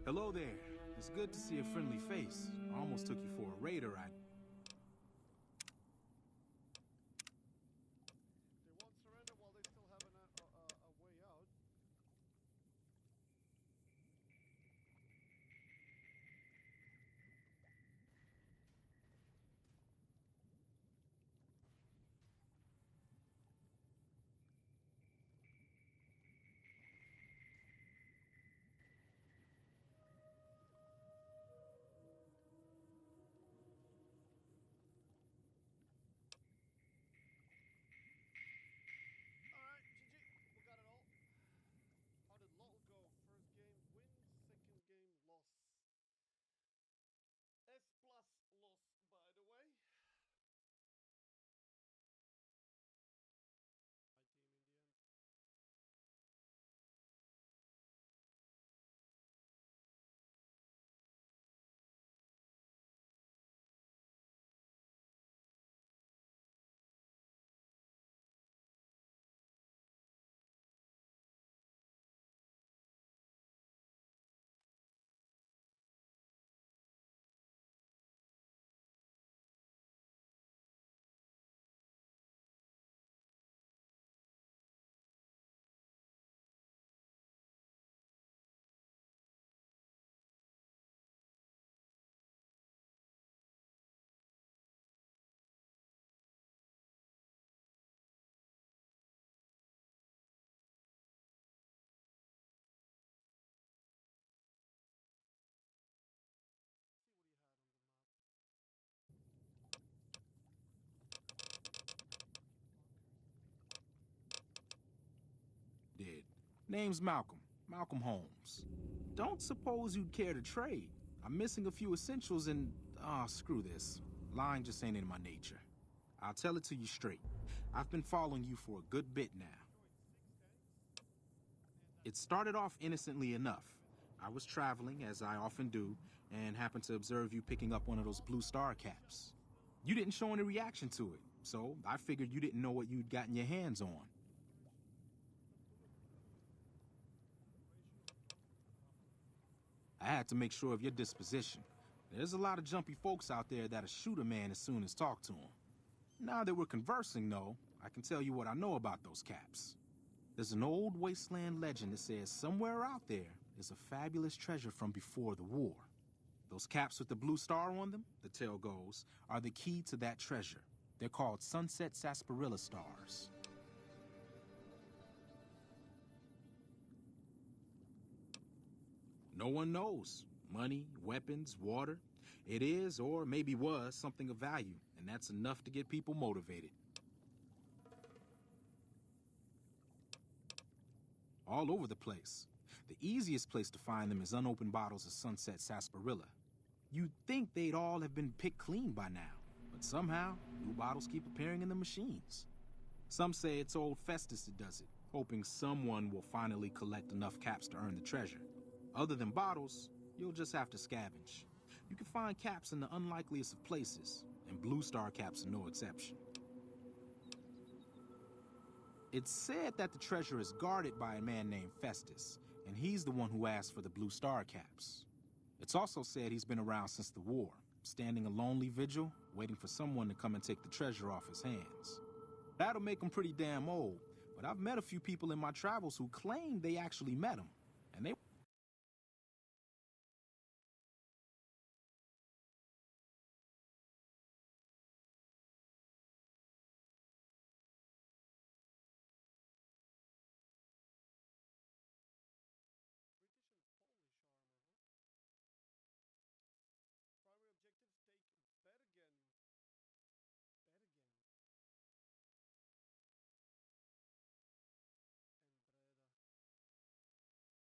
Hello there. It's good to see a friendly face. I almost took you for a raider. They won't surrender while they still have a way out. Alright, GG. We got it all. How did LOL go? First game win, second game loss. S plus loss, by the way. My team in the end. See what he had on the map. Did. Name's Malcolm. Malcolm Holmes. Don't suppose you'd care to trade. I'm missing a few essentials and... screw this. Lying just ain't in my nature. I'll tell it to you straight. I've been following you for a good bit now. It started off innocently enough. I was traveling, as I often do, and happened to observe you picking up one of those blue star caps. You didn't show any reaction to it, so I figured you didn't know what you'd gotten your hands on. I had to make sure of your disposition. There's a lot of jumpy folks out there that'll shoot a man as soon as talk to him. Now that we're conversing, though, I can tell you what I know about those caps. There's an old wasteland legend that says somewhere out there is a fabulous treasure from before the war. Those caps with the blue star on them, the tale goes, are the key to that treasure. They're called sunset sarsaparilla stars. No one knows. Money, weapons, water. It is, or maybe was, something of value, and that's enough to get people motivated. All over the place. The easiest place to find them is unopened bottles of sunset sarsaparilla. You'd think they'd all have been picked clean by now, but somehow, new bottles keep appearing in the machines. Some say it's old Festus that does it, hoping someone will finally collect enough caps to earn the treasure. Other than bottles, you'll just have to scavenge. You can find caps in the unlikeliest of places, and blue star caps are no exception. It's said that the treasure is guarded by a man named Festus, and he's the one who asked for the blue star caps. It's also said he's been around since the war, standing a lonely vigil, waiting for someone to come and take the treasure off his hands. That'll make him pretty damn old, but I've met a few people in my travels who claim they actually met him, and they British and Polish armor, huh? Primary objectives take Bergen. Bergen. And Breda.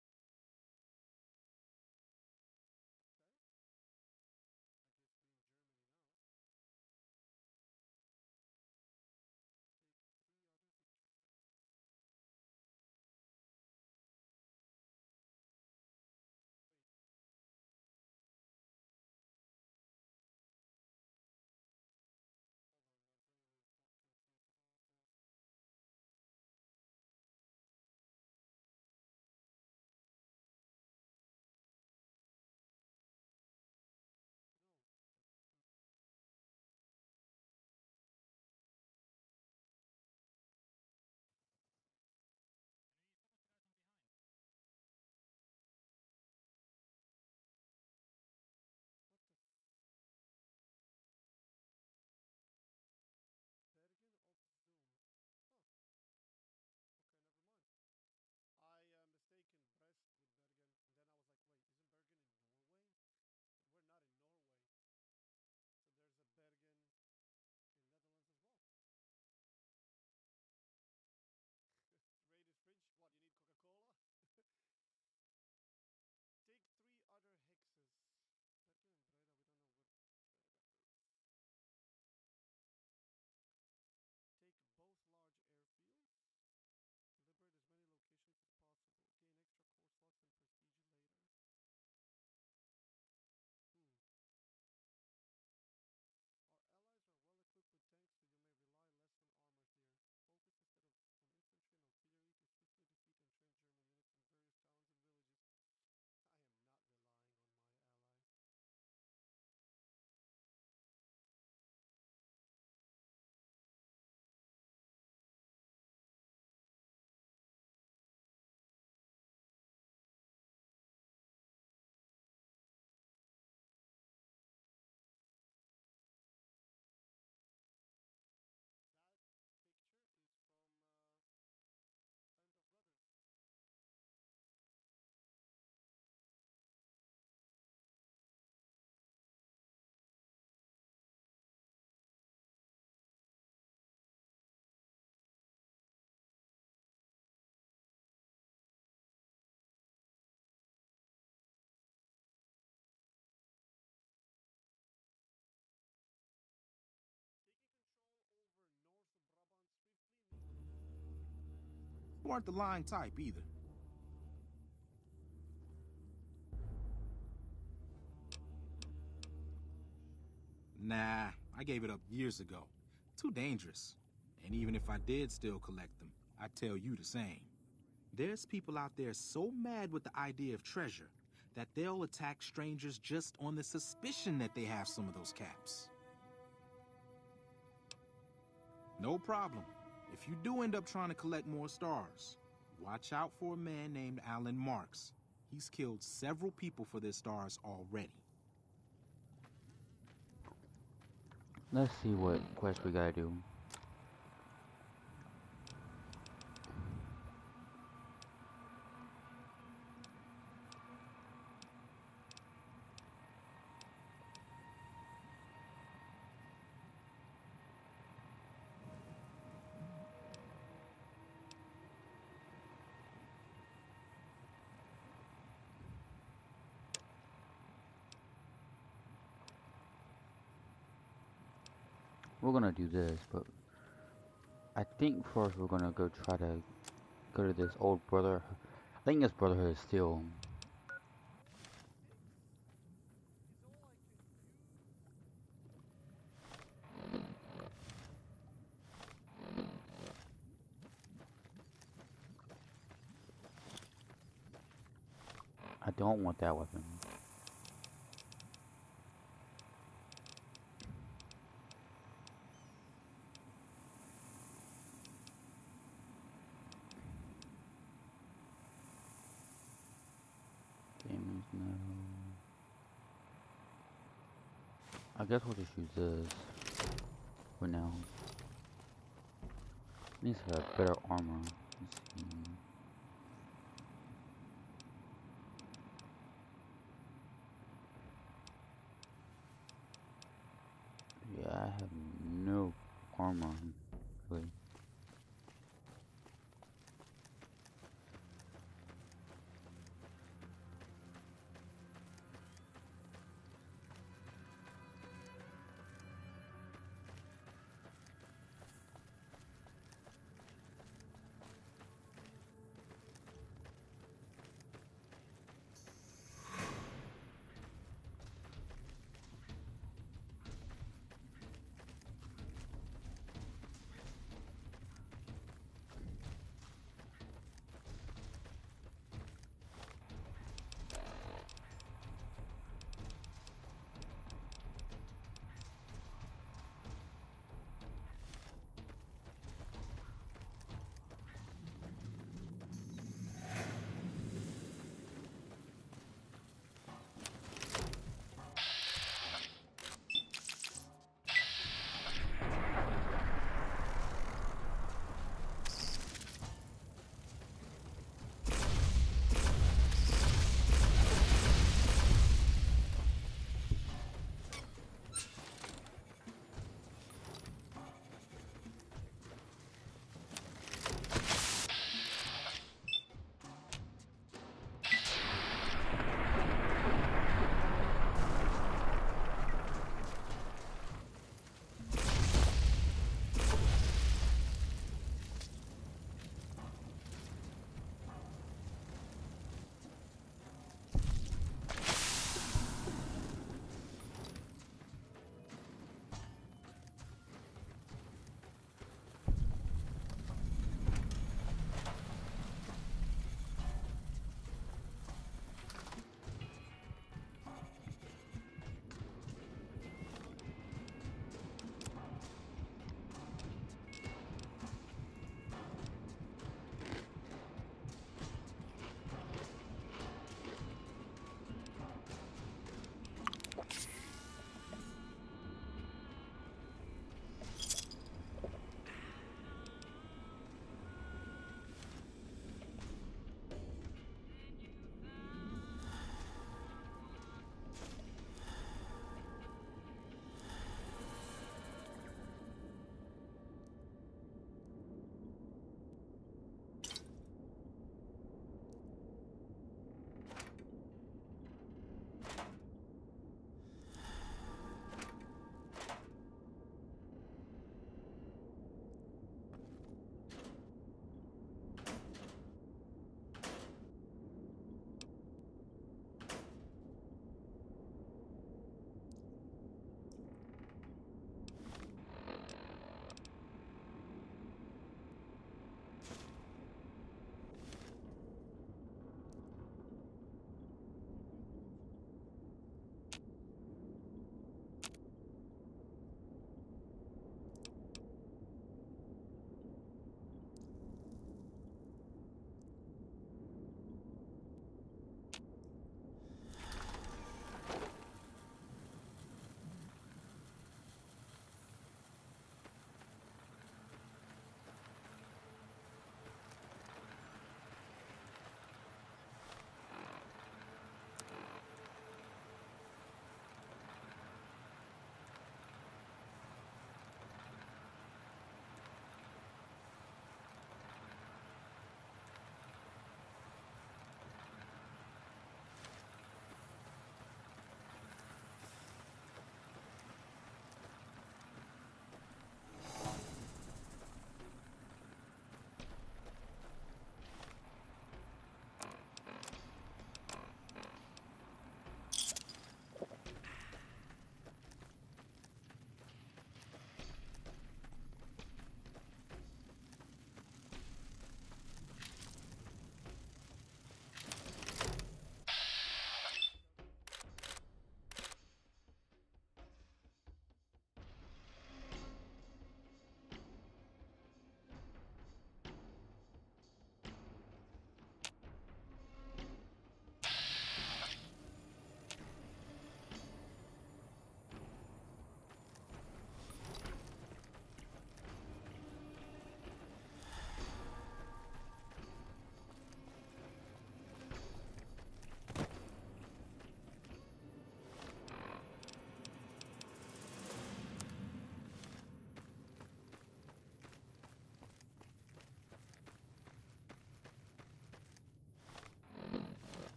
weren't the lying type either. Nah, I gave it up years ago. Too dangerous. And even if I did still collect them, I'd tell you the same. There's people out there so mad with the idea of treasure that they'll attack strangers just on the suspicion that they have some of those caps. No problem. If you do end up trying to collect more stars, watch out for a man named Alan Marks. He's killed several people for their stars already. Let's see what quest we gotta do. We're gonna do this, but I think first we're gonna go try to go to this old brother. I think this Brotherhood is still. I don't want that weapon. Damage, no. I guess we'll just use this for now. Needs to have better armor. Let's see. Yeah, I have no armor, really.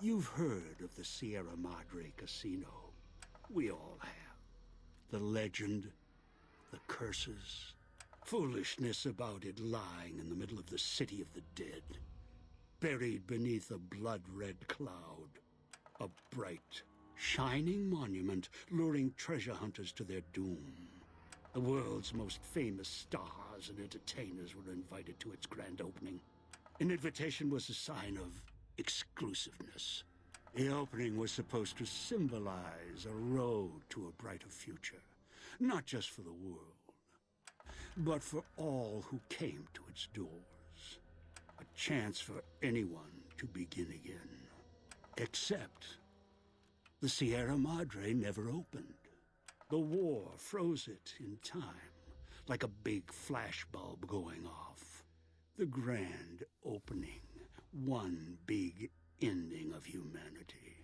You've heard of the Sierra Madre Casino. We all have. The legend, the curses, foolishness about it lying in the middle of the city of the dead, buried beneath a blood-red cloud. A bright, shining monument luring treasure hunters to their doom. The world's most famous stars and entertainers were invited to its grand opening. An invitation was a sign of exclusiveness. The opening was supposed to symbolize a road to a brighter future, not just for the world, but for all who came to its doors. A chance for anyone to begin again. Except the Sierra Madre never opened. The war froze it in time, like a big flashbulb going off. The grand opening, one big ending of humanity.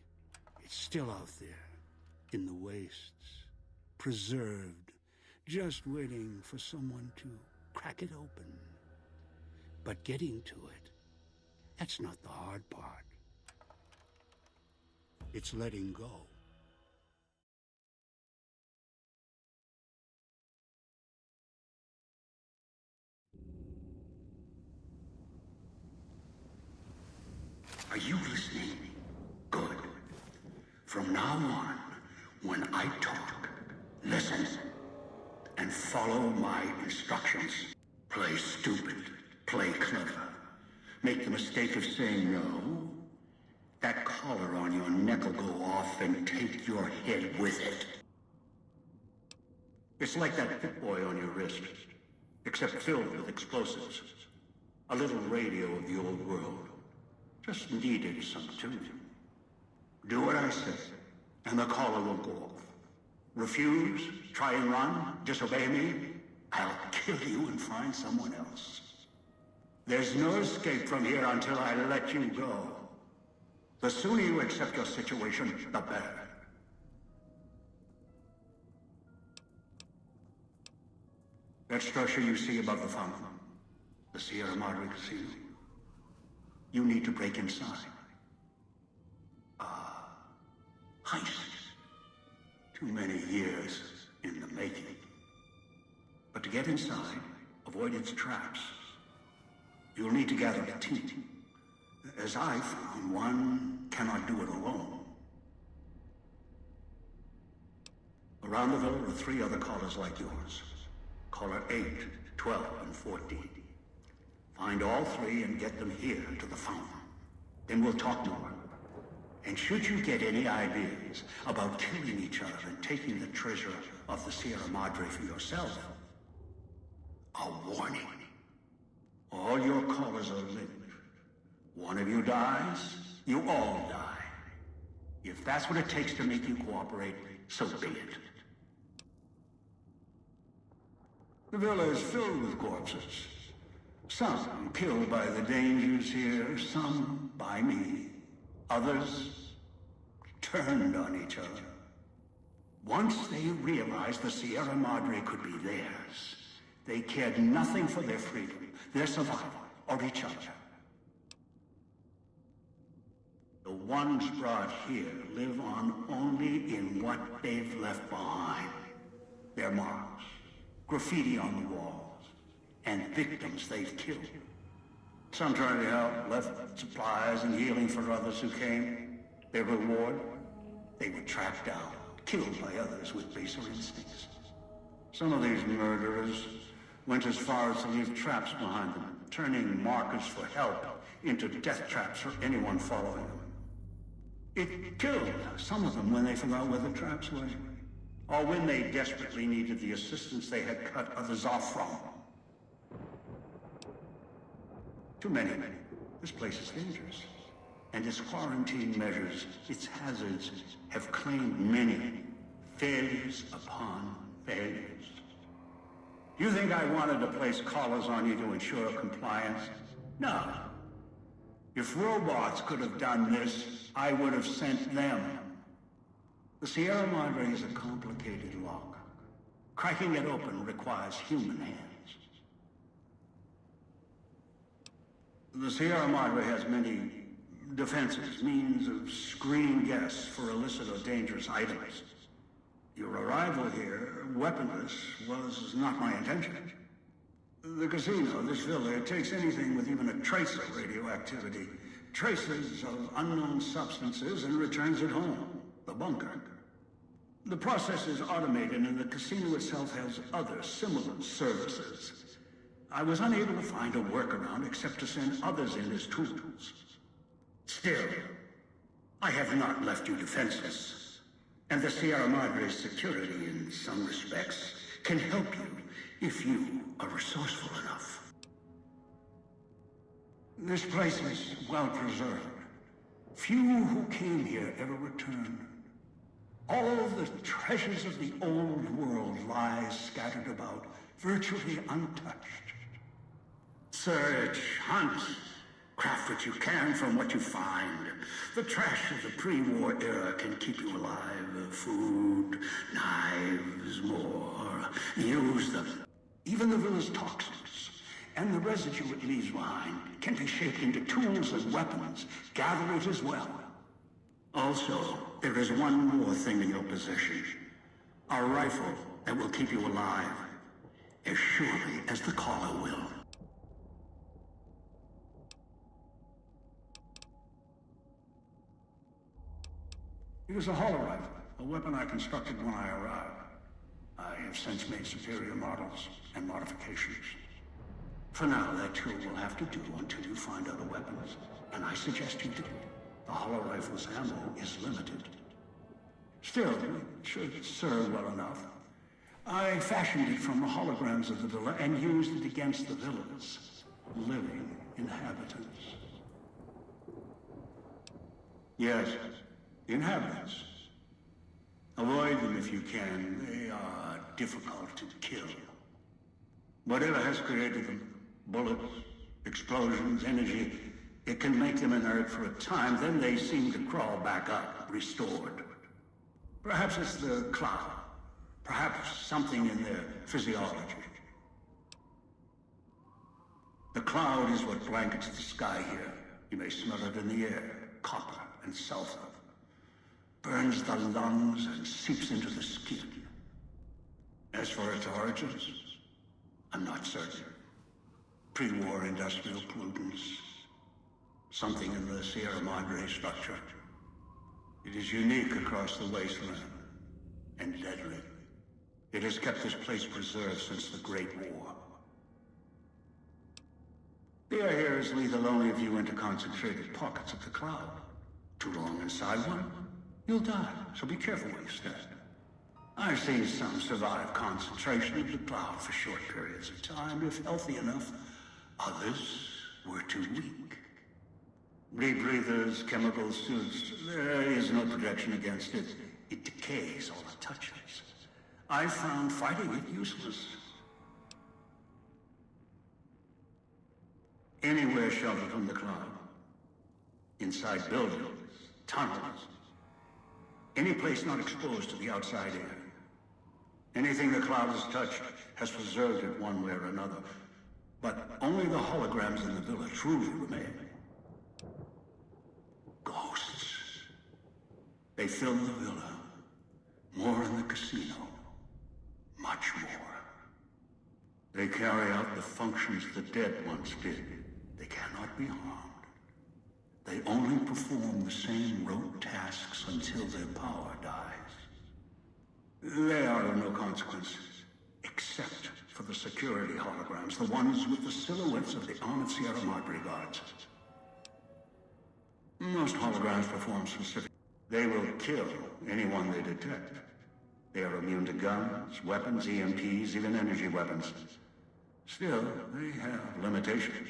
It's still out there, in the wastes, preserved, just waiting for someone to crack it open. But getting to it, that's not the hard part. It's letting go. Are you listening? Good. From now on, when I talk, listen and follow my instructions. Play stupid, play clever. Make the mistake of saying no. That collar on your neck will go off and take your head with it. It's like that Pip Boy on your wrist, except filled with explosives. A little radio of the old world. Just needed some tuning. Do what I say, and the collar will go off. Refuse, try and run, disobey me, I'll kill you and find someone else. There's no escape from here until I let you go. The sooner you accept your situation, the better. That structure you see above the fountain, the Sierra Madre Casino. You need to break inside. Heist. Too many years in the making. But to get inside, avoid its traps, you'll need to gather a team. As I found, one cannot do it alone. Around the villa are 3 other callers like yours. Caller 8, 12, and 14. Find all 3 and get them here to the fountain. Then we'll talk more. And should you get any ideas about killing each other and taking the treasure of the Sierra Madre for yourself, a warning. All your callers are linked. One of you dies, you all die. If that's what it takes to make you cooperate, so be it. The villa is filled with corpses. Some killed by the dangers here, some by me. Others turned on each other. Once they realized the Sierra Madre could be theirs, they cared nothing for their freedom, their survival, or each other. The ones brought here live on only in what they've left behind. Their marks, graffiti on the walls, and victims they've killed. Some tried to help, left supplies and healing for others who came. Their reward? They were tracked down, killed by others with baser instincts. Some of these murderers went as far as to leave traps behind them, turning markers for help into death traps for anyone following them. It killed some of them when they forgot where the traps were, or when they desperately needed the assistance they had cut others off from. Too many. This place is dangerous. And its quarantine measures, its hazards, have claimed many failures upon failures. Do you think I wanted to place collars on you to ensure compliance? No. If robots could have done this, I would have sent them. The Sierra Madre is a complicated lock. Cracking it open requires human hands. The Sierra Madre has many Defenses, means of screening guests for illicit or dangerous items. Your arrival here, weaponless, was not my intention. The casino, this villa, it takes anything with even a trace of radioactivity, traces of unknown substances, and returns it home, the bunker. The process is automated, and the casino itself has other similar services. I was unable to find a workaround except to send others in as tools. Still, I have not left you defenseless, and the Sierra Madre's security, in some respects, can help you if you are resourceful enough. This place is well preserved. Few who came here ever returned. All the treasures of the old world lie scattered about, virtually untouched. Search, hunt, craft what you can from what you find. The trash of the pre-war era can keep you alive. Food, knives, more. Use them. Even the villa's toxins and the residue it leaves behind can be shaped into tools and weapons. Gather it as well. Also, there is one more thing in your possession. A rifle that will keep you alive, as surely as the caller will. It was a hollow rifle, a weapon I constructed when I arrived. I have since made superior models and modifications. For now, that tool will have to do until you find other weapons, and I suggest you do. The hollow rifle's ammo is limited. Still, it should serve well enough. I fashioned it from the holograms of the villa and used it against the villa's living inhabitants. Yes, inhabitants. Avoid them if you can. They are difficult to kill. Whatever has created them, bullets, explosions, energy, it can make them inert for a time, then they seem to crawl back up, restored. Perhaps it's the cloud. Perhaps something in their physiology. The cloud is what blankets the sky here. You may smell it in the air. Copper and sulfur. Burns the lungs and seeps into the skin. As for its origins, I'm not certain. Pre-war industrial pollutants. Something in the Sierra Madre structure. It is unique across the wasteland, and deadly. It has kept this place preserved since the Great War. The air here is lethal only if you enter concentrated pockets of the cloud. Too long inside one, you'll die, so be careful where you stand. I've seen some survive concentration of the cloud for short periods of time, if healthy enough. Others were too weak. Rebreathers, chemical suits, there is no protection against it. It decays all it touches. I found fighting it useless. Anywhere sheltered from the cloud. Inside buildings, tunnels. Any place not exposed to the outside air. Anything the cloud has touched has preserved it one way or another. But only the holograms in the villa truly remain. Ghosts. They fill the villa. More in the casino. Much more. They carry out the functions the dead once did. They cannot be harmed. They only perform the same rote tasks until their power dies. They are of no consequence, except for the security holograms, the ones with the silhouettes of the armored Sierra Madre guards. Most holograms perform specific. They will kill anyone they detect. They are immune to guns, weapons, EMPs, even energy weapons. Still, they have limitations.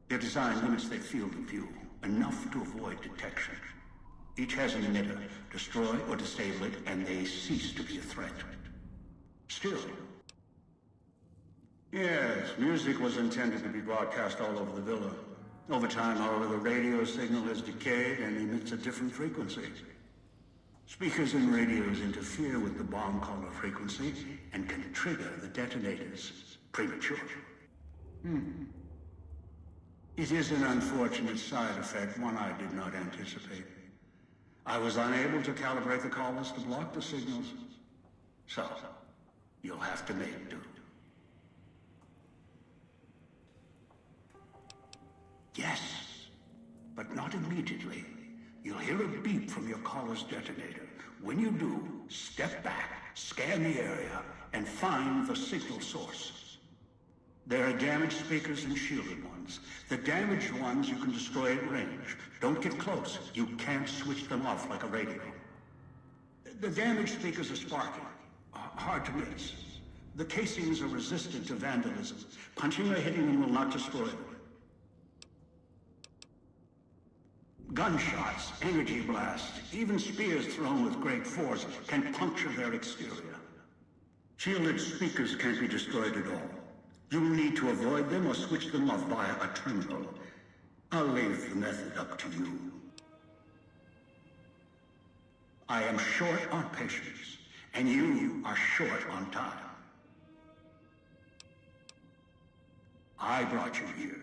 Their design limits their field of view, enough to avoid detection. Each has an emitter. Destroy or disable it, and they cease to be a threat. Still. Yes, music was intended to be broadcast all over the villa. Over time, however, the radio signal has decayed and emits a different frequency. Speakers and radios interfere with the bomb caller frequency and can trigger the detonators prematurely. It is an unfortunate side effect, one I did not anticipate. I was unable to calibrate the collars to block the signals. So, you'll have to make do. Yes, but not immediately. You'll hear a beep from your collar's detonator. When you do, step back, scan the area, and find the signal source. There are damaged speakers and shielded ones. The damaged ones you can destroy at range. Don't get close. You can't switch them off like a radio. The damaged speakers are sparking. Hard to miss. The casings are resistant to vandalism. Punching or hitting them will not destroy them. Gunshots, energy blasts, even spears thrown with great force can puncture their exterior. Shielded speakers can't be destroyed at all. You'll need to avoid them or switch them off via a terminal. I'll leave the method up to you. I am short on patience, and you are short on time. I brought you here.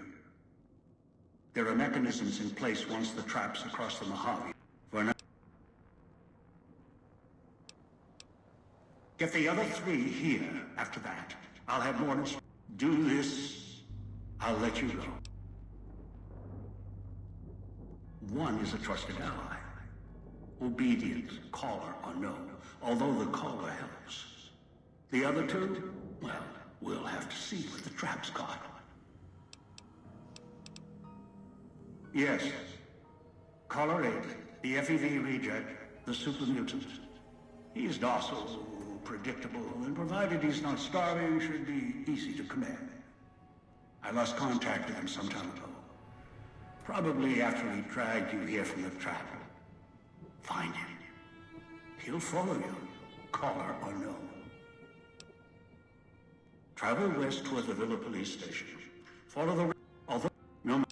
There are mechanisms in place once the traps across the Mojave. For now, get the other 3 here. After that, I'll have more to do this. I'll let you go. One is a trusted ally. Obedient, caller or no, although the caller helps. The other 2, well, we'll have to see what the trap's got. Yes. Caller 8, the FEV reject, the super mutant. He's docile, predictable, and provided he's not starving, should be easy to command. I lost contact with him some time ago. Probably after he dragged you here from the trap. Find him. He'll follow you, caller or no. Travel west toward the Villa police station. Follow the... although... no...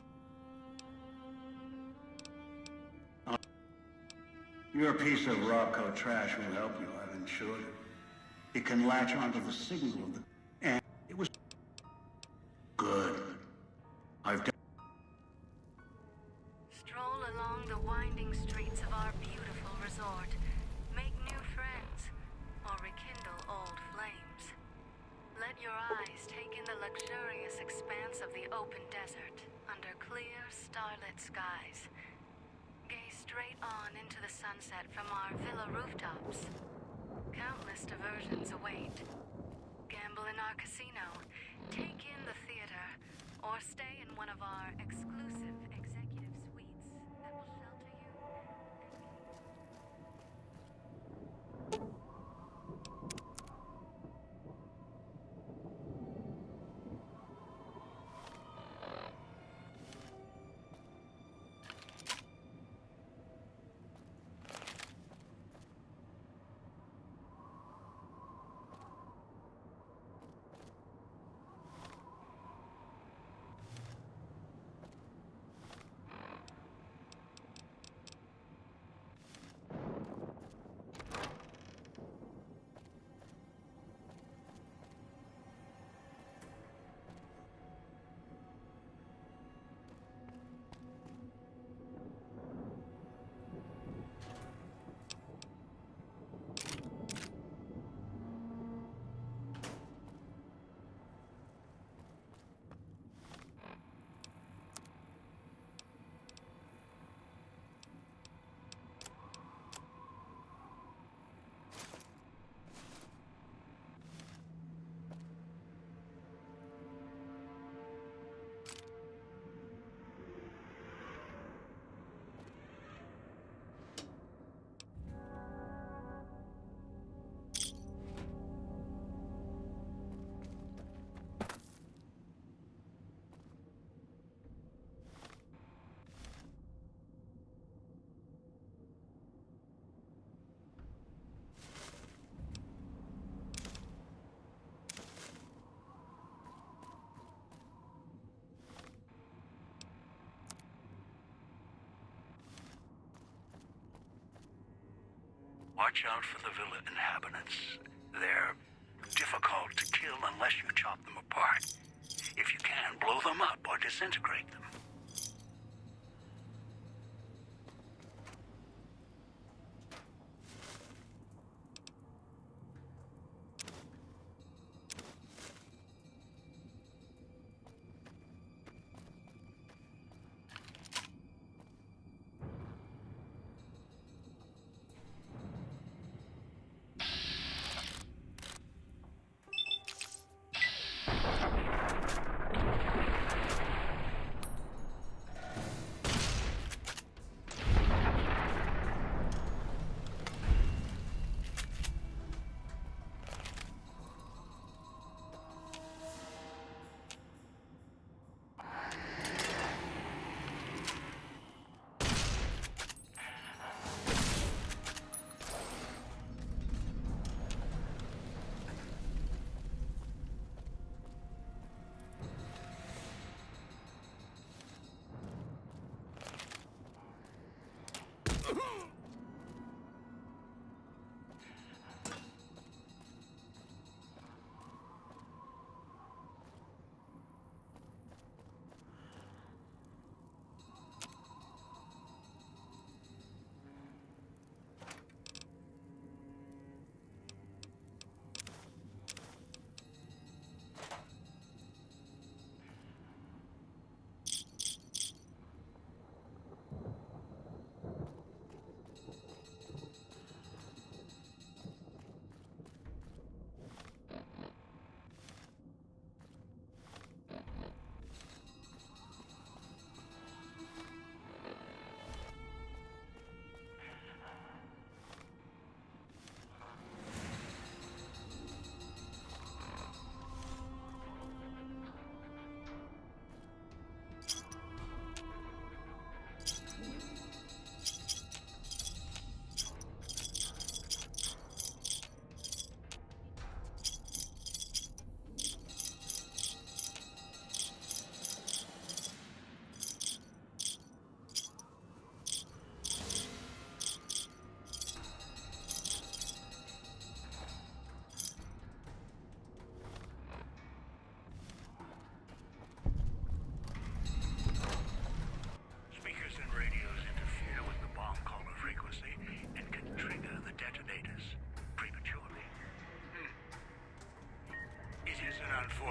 Your piece of Rocco trash will help you, I've ensured it. It can latch onto the signal of the... and it was... good. I've done... Stroll along the winding streets of our beautiful resort. Make new friends, or rekindle old flames. Let your eyes take in the luxurious expanse of the open desert under clear, starlit skies. Gaze straight on into the sunset from our villa rooftops. Countless diversions await. Gamble in our casino, take in the theater, or stay in one of our exclusive executive suites that will shelter you. Watch out for the villa inhabitants. They're difficult to kill unless you chop them apart. If you can, blow them up or disintegrate them.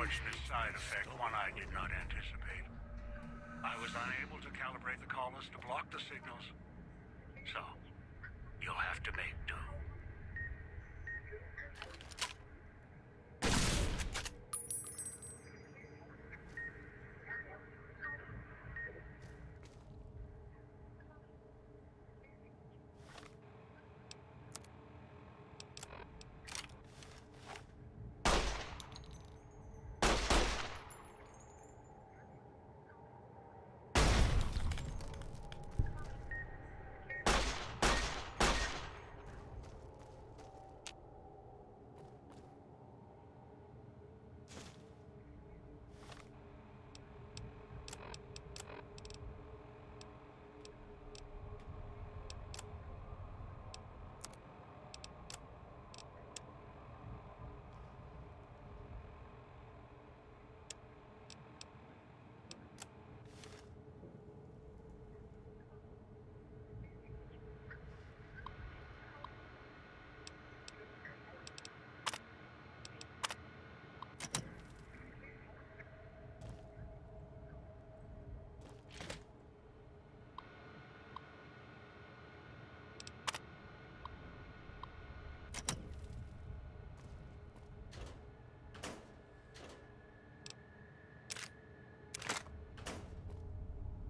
unfortunate side effect, one I did not anticipate. I was unable to calibrate the collars to block the signals. So, you'll have to make do.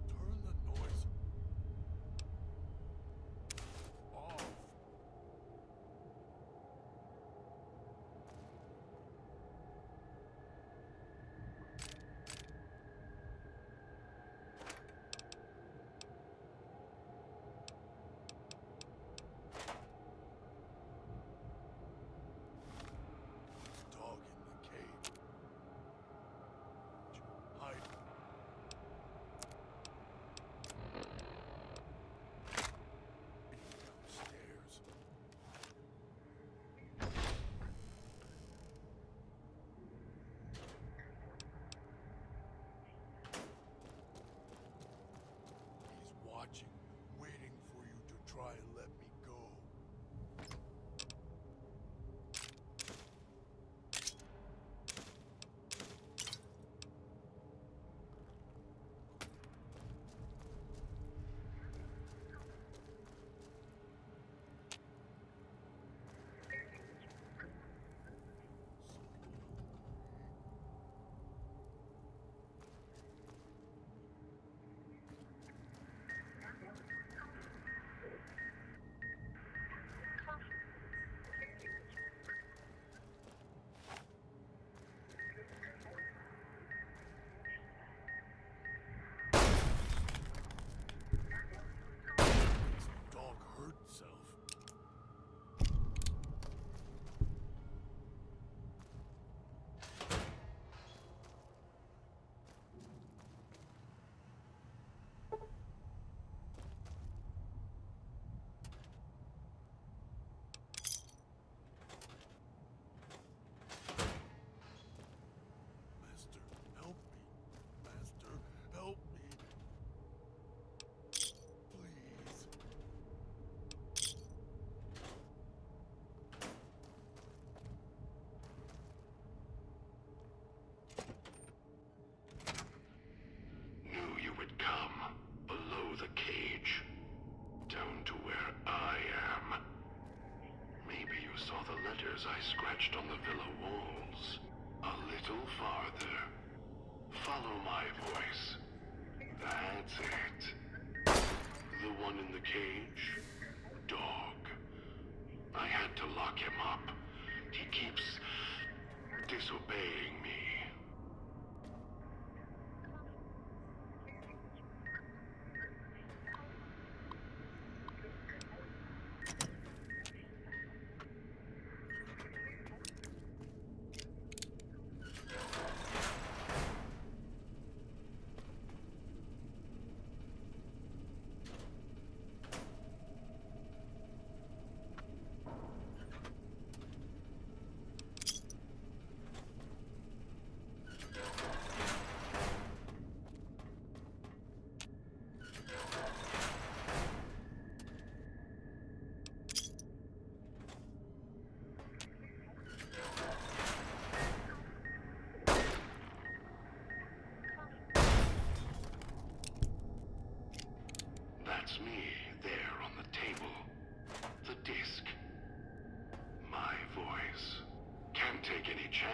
Turn the noise off. Dog in the cage. Hide. Downstairs. He's watching, waiting for you to try and let me go. Dog hurt itself. Master, help me. Master, help me. Please. Knew you would come. Below the cage. Down to where I am. Maybe you saw the letters I scratched on the villa walls. A little farther. Follow my voice. That's it. The one in the cage? Dog. I had to lock him up. He keeps disobeying me.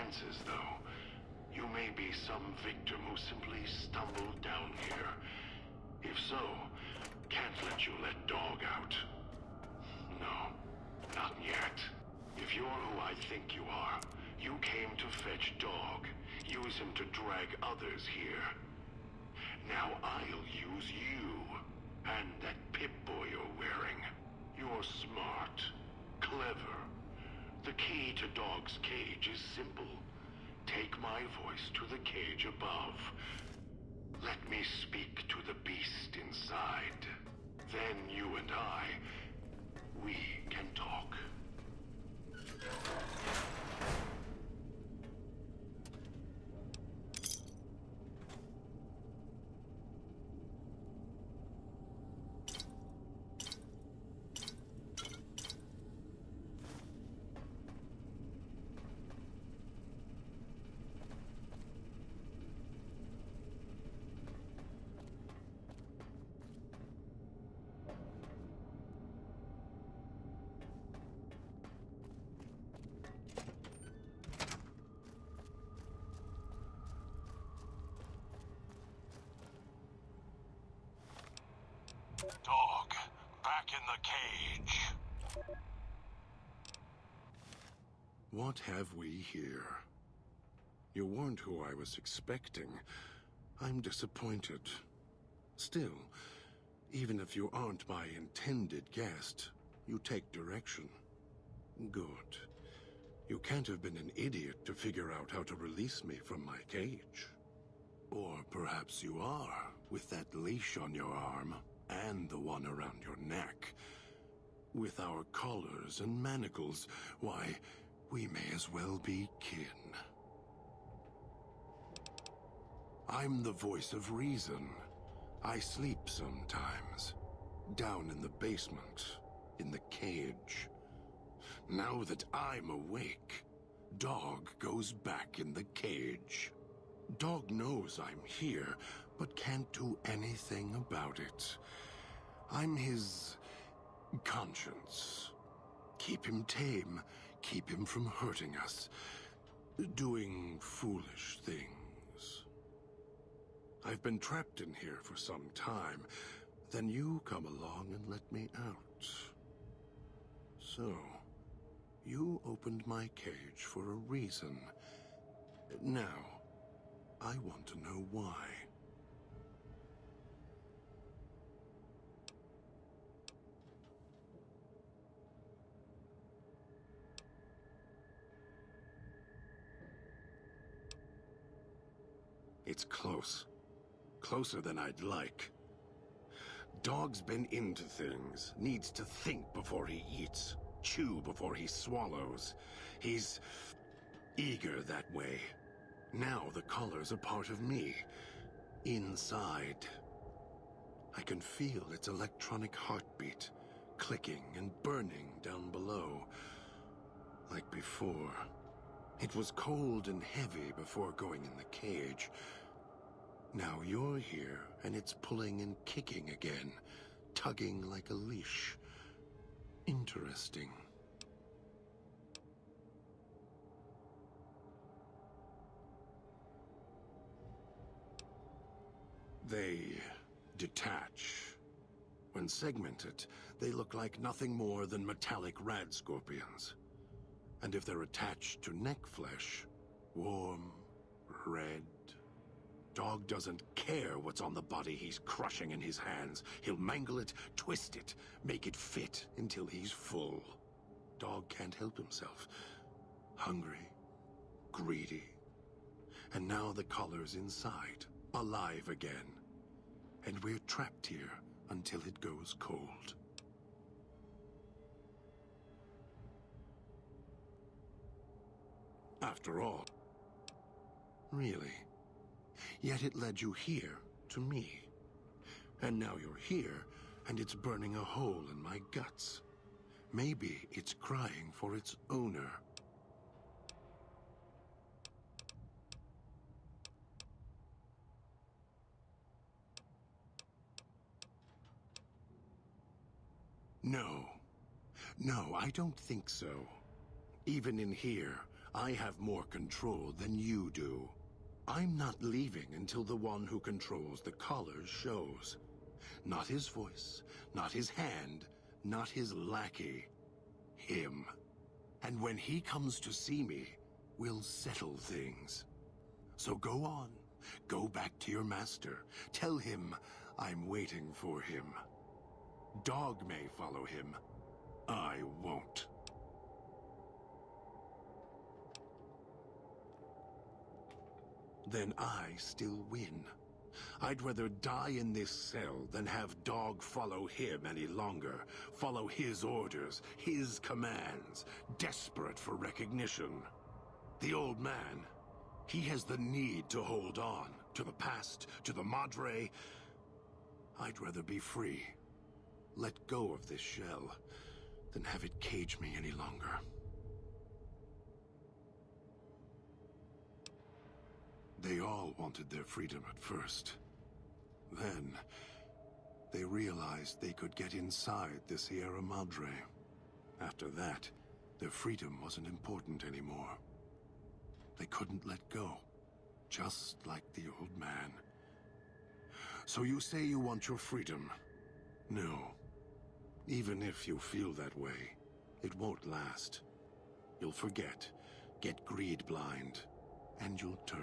chances, though. You may be some victim who simply stumbled down here. If so, can't let you let Dog out. No, not yet. If you're who I think you are, you came to fetch Dog. Use him to drag others here. Now I'll use you, and that Pip-Boy you're wearing. You're smart, clever. The key to Dog's cage is simple. Take my voice to the cage above. Let me speak to the beast inside. Then you and I, we can talk. Dog, back in the cage. What have we here? You weren't who I was expecting. I'm disappointed. Still, even if you aren't my intended guest, you take direction. Good. You can't have been an idiot to figure out how to release me from my cage. Or perhaps you are, with that leash on your arm, and the one around your neck. With our collars and manacles, why, we may as well be kin. I'm the voice of reason. I sleep sometimes. Down in the basement, in the cage. Now that I'm awake, Dog goes back in the cage. Dog knows I'm here, but can't do anything about it. I'm his conscience. Keep him tame, keep him from hurting us, doing foolish things. I've been trapped in here for some time. Then you come along and let me out. So, you opened my cage for a reason. Now, I want to know why. It's close. Closer than I'd like. Dog's been into things. Needs to think before he eats. Chew before he swallows. He's eager that way. Now the collar's a part of me. Inside. I can feel its electronic heartbeat. Clicking and burning down below. Like before. It was cold and heavy before going in the cage. Now you're here, and it's pulling and kicking again. Tugging like a leash. Interesting. They detach. When segmented, they look like nothing more than metallic rad scorpions. And if they're attached to neck flesh, warm, red. Dog doesn't care what's on the body he's crushing in his hands. He'll mangle it, twist it, make it fit until he's full. Dog can't help himself. Hungry, greedy. And now the collar's inside, alive again. And we're trapped here until it goes cold. After all, really. Yet it led you here, to me. And now you're here, and it's burning a hole in my guts. Maybe it's crying for its owner. No. No, I don't think so. Even in here, I have more control than you do. I'm not leaving until the one who controls the collars shows. Not his voice, not his hand, not his lackey. Him. And when he comes to see me, we'll settle things. So go on. Go back to your master. Tell him I'm waiting for him. Dog may follow him. I won't. Then I still win. I'd rather die in this cell than have Dog follow him any longer. Follow his orders, his commands, desperate for recognition. The old man, he has the need to hold on, to the past, to the Madre. I'd rather be free. Let go of this shell than have it cage me any longer. They all wanted their freedom at first. Then, they realized they could get inside the Sierra Madre. After that, their freedom wasn't important anymore. They couldn't let go, just like the old man. So you say you want your freedom? No. Even if you feel that way, it won't last. You'll forget, get greed blind, and you'll turn.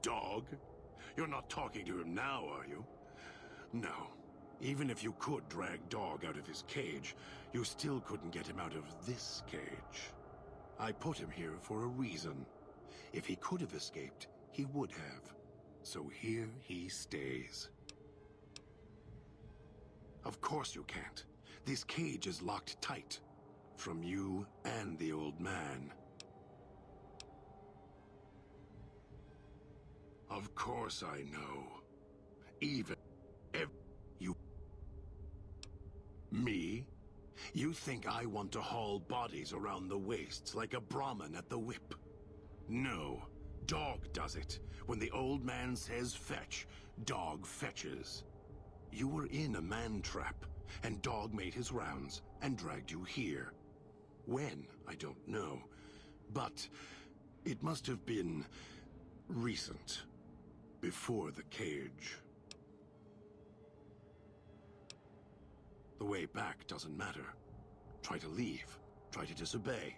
Dog? You're not talking to him now, are you? No. Even if you could drag Dog out of his cage, you still couldn't get him out of this cage. I put him here for a reason. If he could have escaped, he would have. So here he stays. Of course you can't. This cage is locked tight. From you and the old man. Of course I know. Even if you... Me? You think I want to haul bodies around the wastes like a Brahmin at the whip? No. Dog does it. When the old man says fetch, Dog fetches. You were in a man trap, and Dog made his rounds and dragged you here. When, I don't know. But it must have been recent. Before the cage. The way back doesn't matter. Try to leave, try to disobey,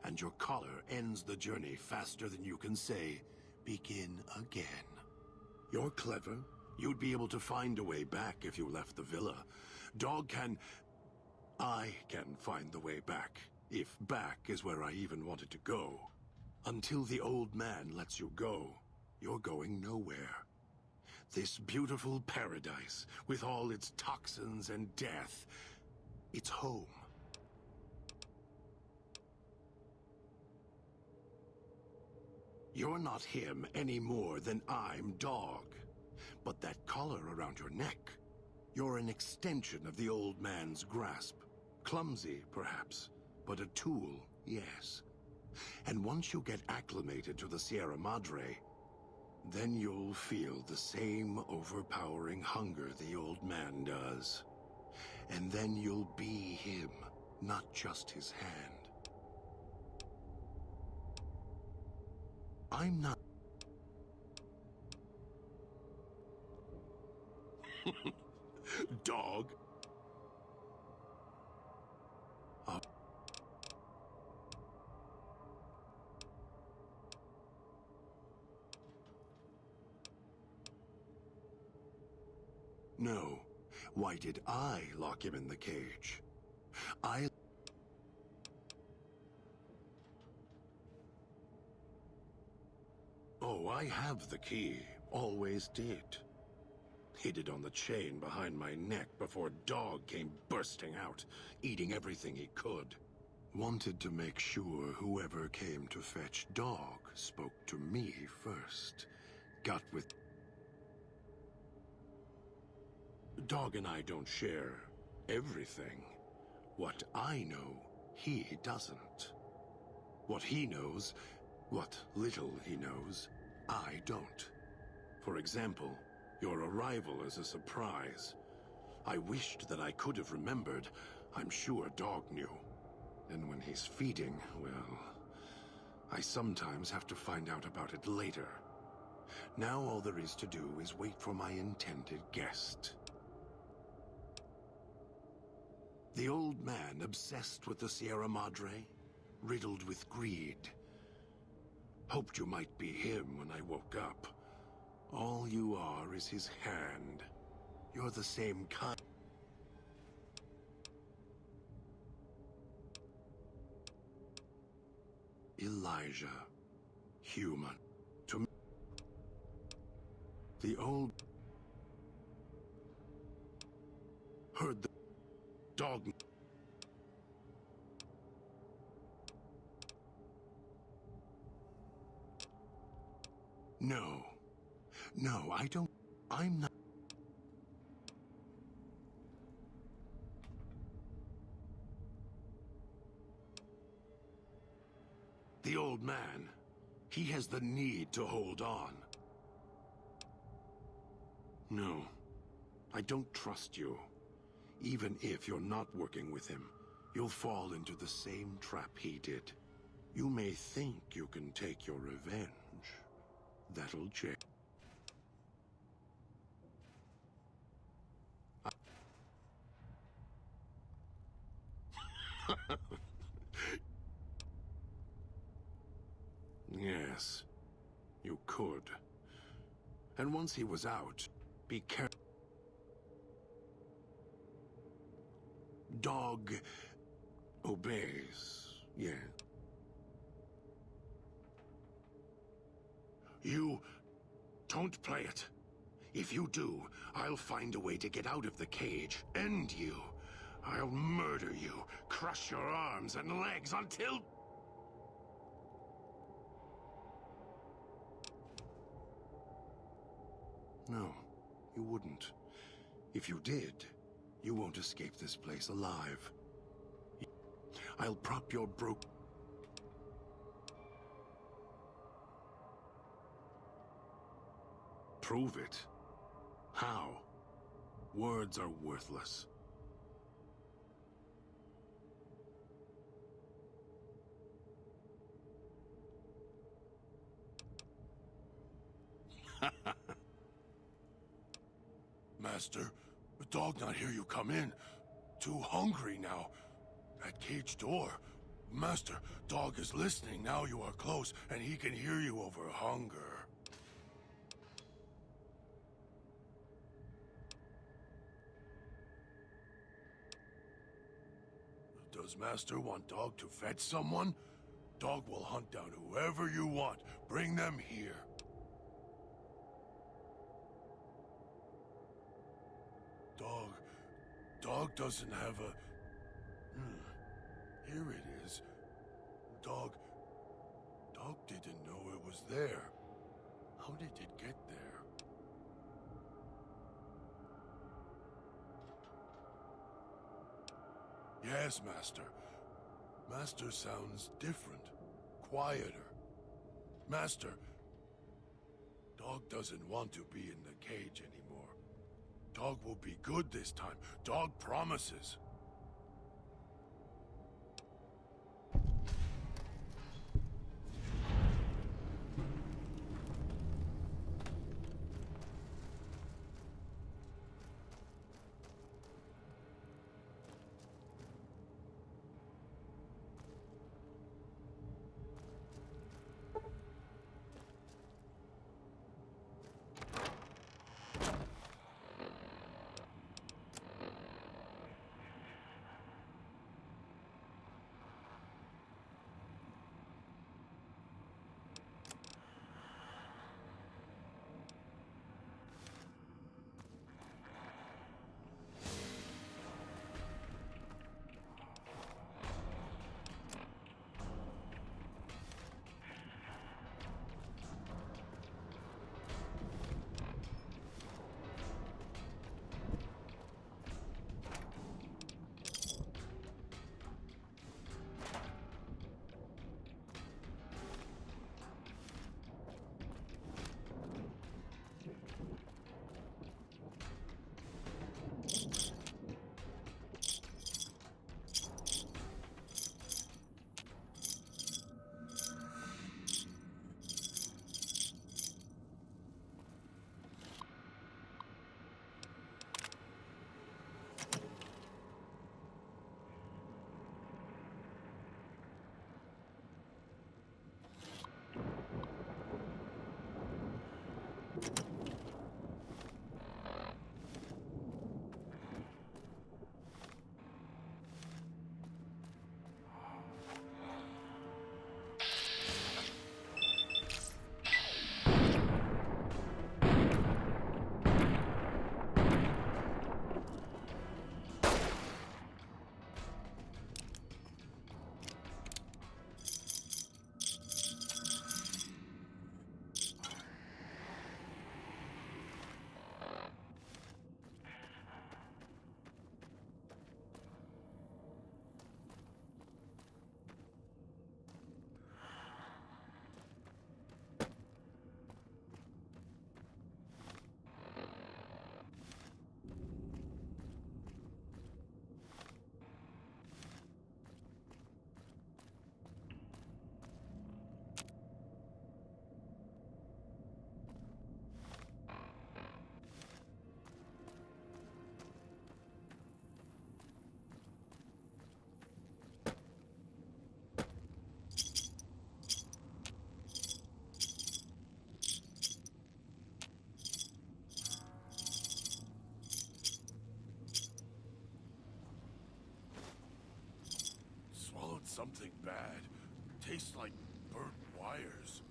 and your collar ends the journey faster than you can say, begin again. You're clever. You'd be able to find a way back if you left the villa. Dog can... I can find the way back, if back is where I even wanted to go. Until the old man lets you go. You're going nowhere. This beautiful paradise, with all its toxins and death, it's home. You're not him any more than I'm Dog. But that collar around your neck, you're an extension of the old man's grasp. Clumsy, perhaps, but a tool, yes. And once you get acclimated to the Sierra Madre, then you'll feel the same overpowering hunger the old man does. And then you'll be him, not just his hand. I'm not... Dog? No. Why did I lock him in the cage? Oh, I have the key. Always did. Hid it on the chain behind my neck before Dog came bursting out, eating everything he could. Wanted to make sure whoever came to fetch Dog spoke to me first. Got with... Dog and I don't share everything. What I know, he doesn't. What he knows, what little he knows, I don't. For example, Your arrival is a surprise. I wished that I could have remembered. I'm sure Dog knew. And when he's feeding, well, I sometimes have to find out about it later. Now all there is to do is wait for my intended guest. The old man obsessed with the Sierra Madre, riddled with greed. Hoped you might be him when I woke up. All you are is his hand. You're the same kind. Elijah. Human. To me. The old... Heard the dog... No. No, I don't... I'm not... The old man, he has the need to hold on. No, I don't trust you. Even if you're not working with him, you'll fall into the same trap he did. You may think you can take your revenge. That'll change. Yes, you could. And once he was out, be careful. Dog obeys, yeah. You don't play it. If you do, I'll find a way to get out of the cage, end you. I'll murder you, crush your arms and legs until... No, you wouldn't. If you did, you won't escape this place alive. I'll prop your broke... Prove it. How? Words are worthless. Master, the dog not hear you come in. Too hungry now. At cage door. Master, dog is listening. Now you are close, and he can hear you over hunger. Does Master want dog to fetch someone? Dog will hunt down whoever you want. Bring them here. Dog doesn't have a... Here it is. Dog didn't know it was there. How did it get there? Yes, Master. Master sounds different. Quieter. Master, dog doesn't want to be in the cage anymore. Dog will be good this time. Dog promises. Swallowed something bad. Tastes like burnt wires.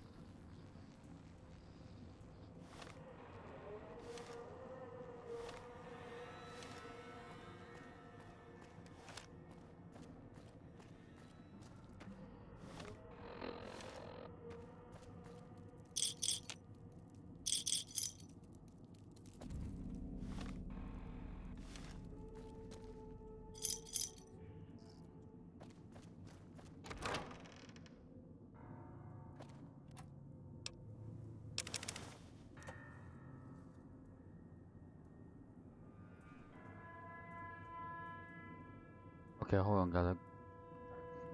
Okay, hold on, guys. I'm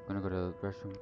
gonna go to the restroom.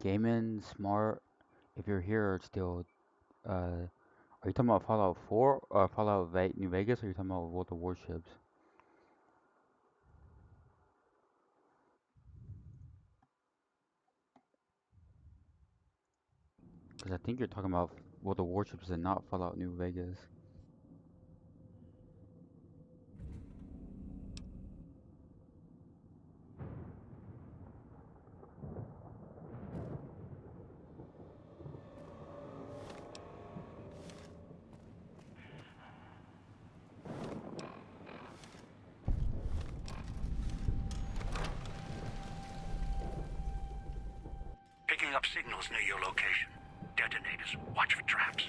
Gaming Smart, if you're here still, are you talking about Fallout 4 or Fallout New Vegas, or are you talking about World of Warships? Because I think you're talking about World of Warships and not Fallout New Vegas. up signals near your location. Detonators. Watch for traps.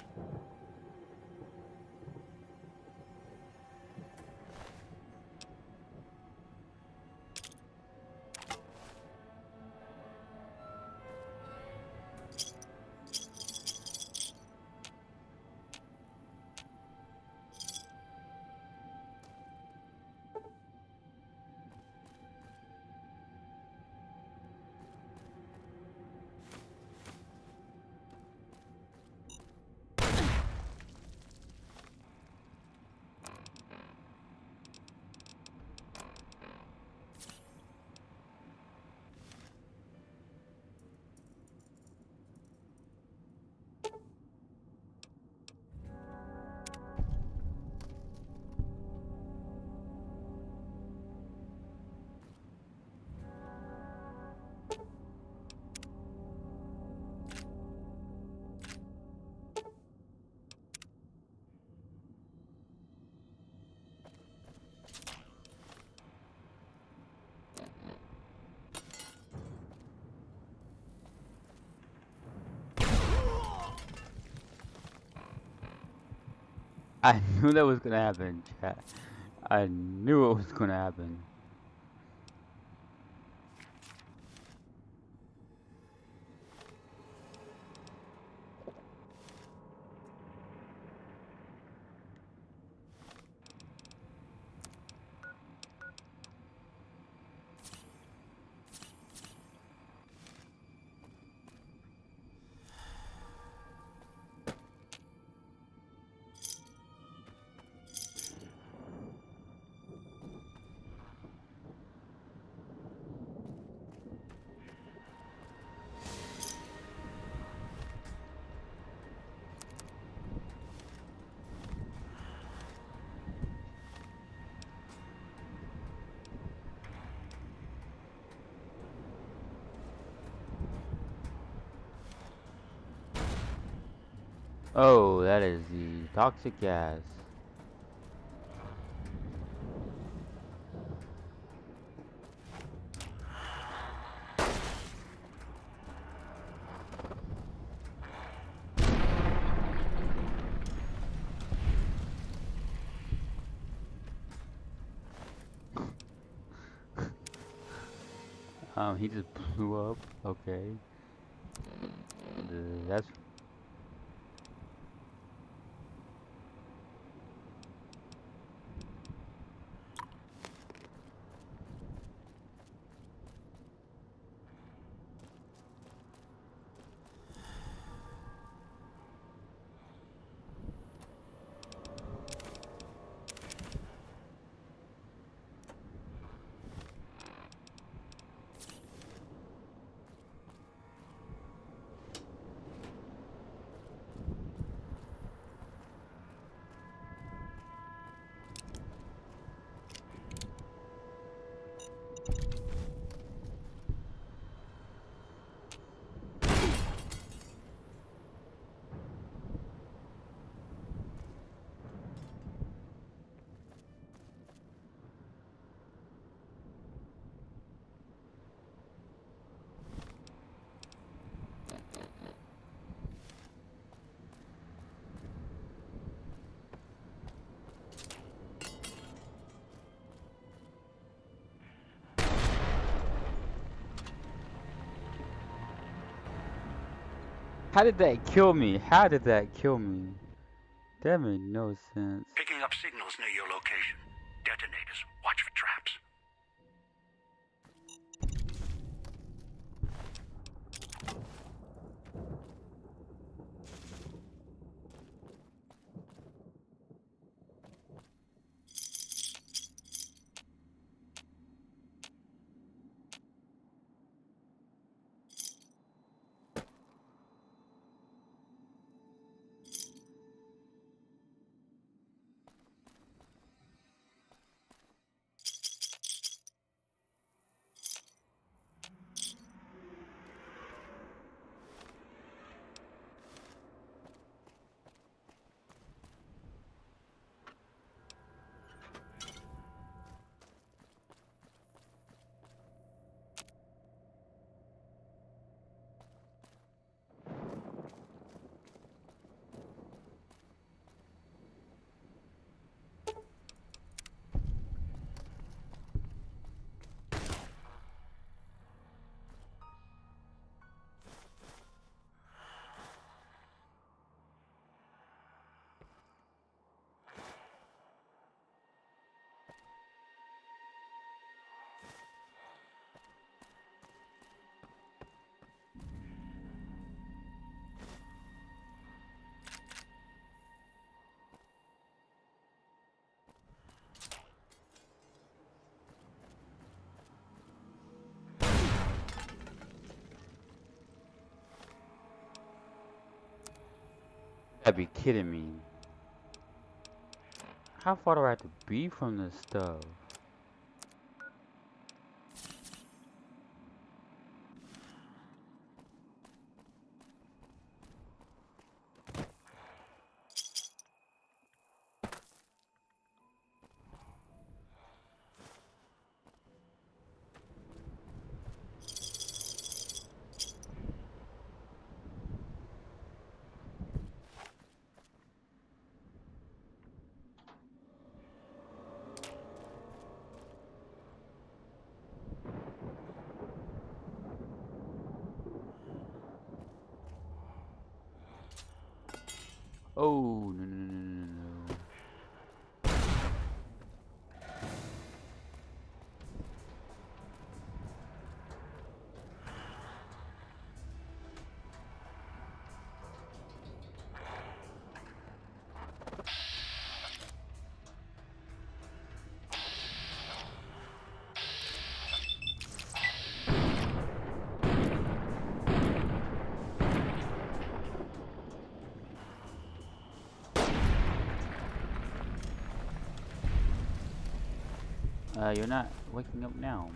I knew that was gonna happen, chat. I knew it was gonna happen. Oh, that is the toxic gas. He just blew up. Okay. That's how did that kill me? How did that kill me? That made no sense. Picking up signals near your location. Detonators. Watch for traps. gotta be kidding me. How far do I have to be from this stuff? Oh, no, no, no, no, no, no. You're not waking up now.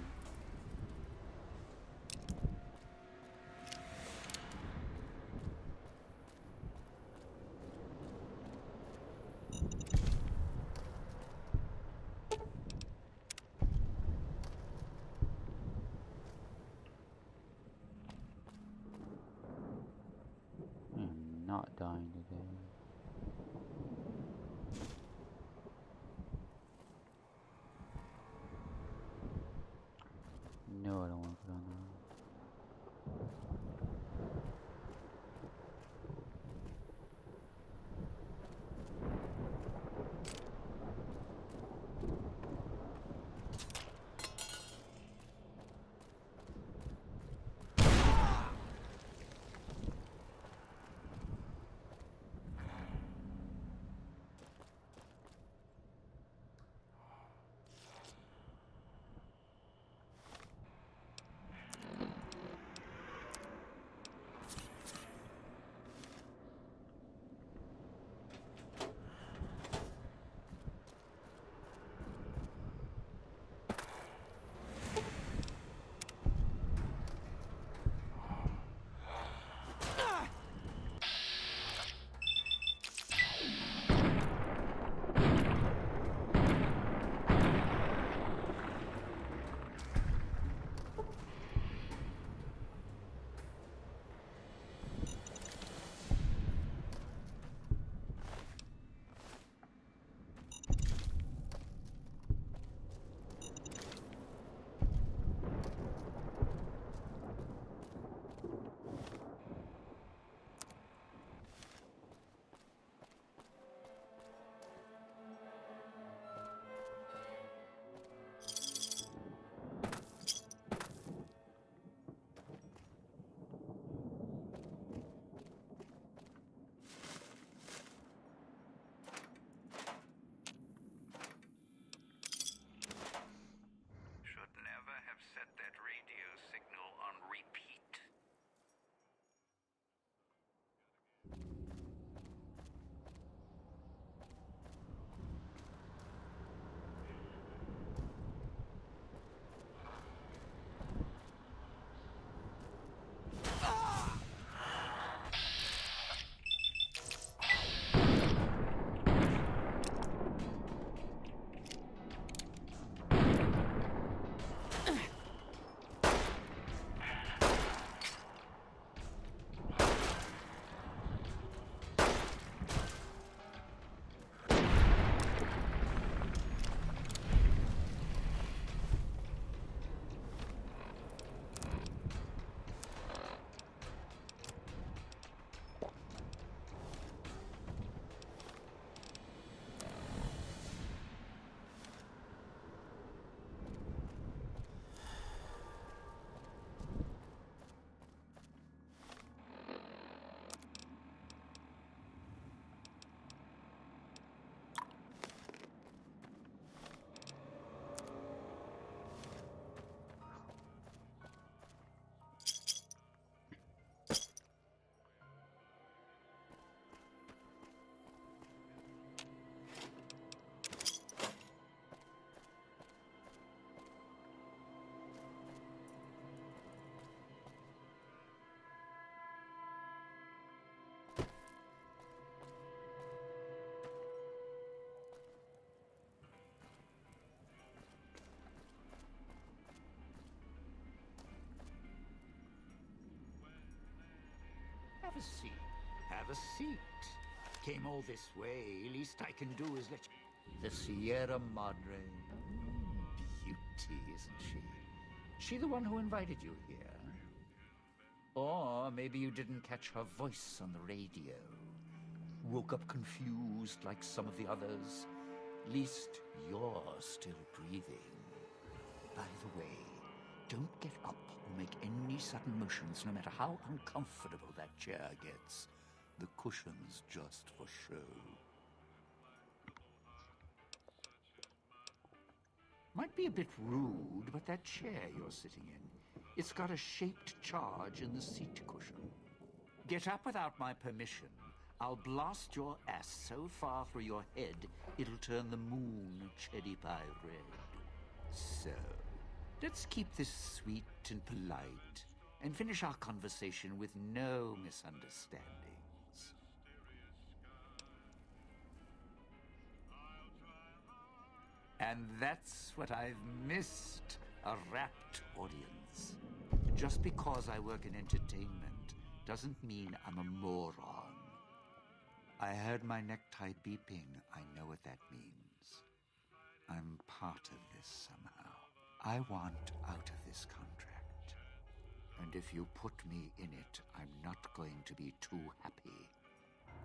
I'm not dying today. No, I don't want to put on seat. Have a seat. Came all this way. Least I can do is let you... The Sierra Madre. Beauty, isn't she? She the one who invited you here? Or maybe you didn't catch her voice on the radio. Woke up confused like some of the others. Least you're still breathing. By the way, don't get up or make any sudden motions, no matter how uncomfortable that chair gets. The cushion's just for show. Might be a bit rude, but that chair you're sitting in, it's got a shaped charge in the seat cushion. Get up without my permission. I'll blast your ass so far through your head, it'll turn the moon cherry pie red. So, let's keep this sweet and polite, and finish our conversation with no misunderstandings. And that's what I've missed, a rapt audience. Just because I work in entertainment doesn't mean I'm a moron. I heard my necktie beeping. I know what that means. I'm part of this somehow. I want out of this contract. And if you put me in it, I'm not going to be too happy.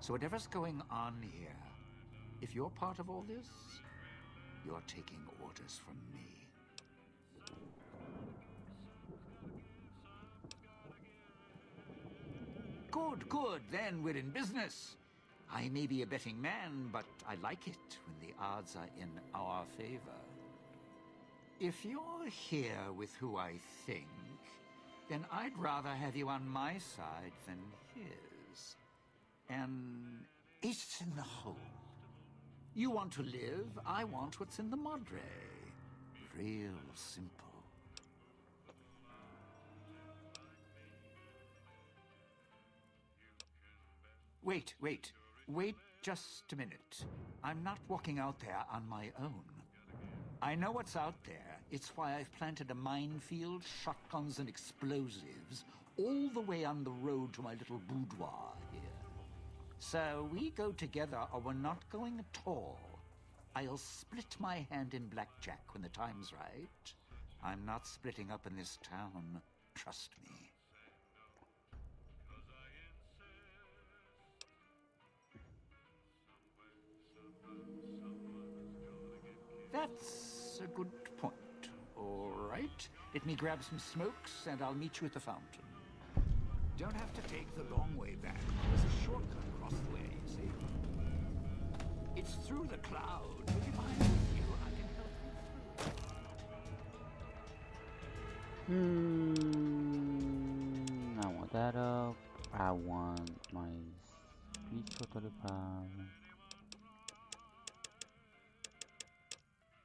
So whatever's going on here, if you're part of all this, you're taking orders from me. Good, good. Then we're in business. I may be a betting man, but I like it when the odds are in our favor. If you're here with who I think, then I'd rather have you on my side than his. And it's in the hole. You want to live, I want what's in the Madre. Real simple. Wait just a minute. I'm not walking out there on my own. I know what's out there. It's why I've planted a minefield, shotguns and explosives all the way on the road to my little boudoir here. So we go together or we're not going at all. I'll split my hand in blackjack when the time's right. I'm not splitting up in this town. Trust me. That's a good point. All right. Let me grab some smokes and I'll meet you at the fountain. Don't have to take the long way back. There's a shortcut across the way, see? It's through the cloud. Would you mind with you? I can help you through. I want that up. I want my speech for 35.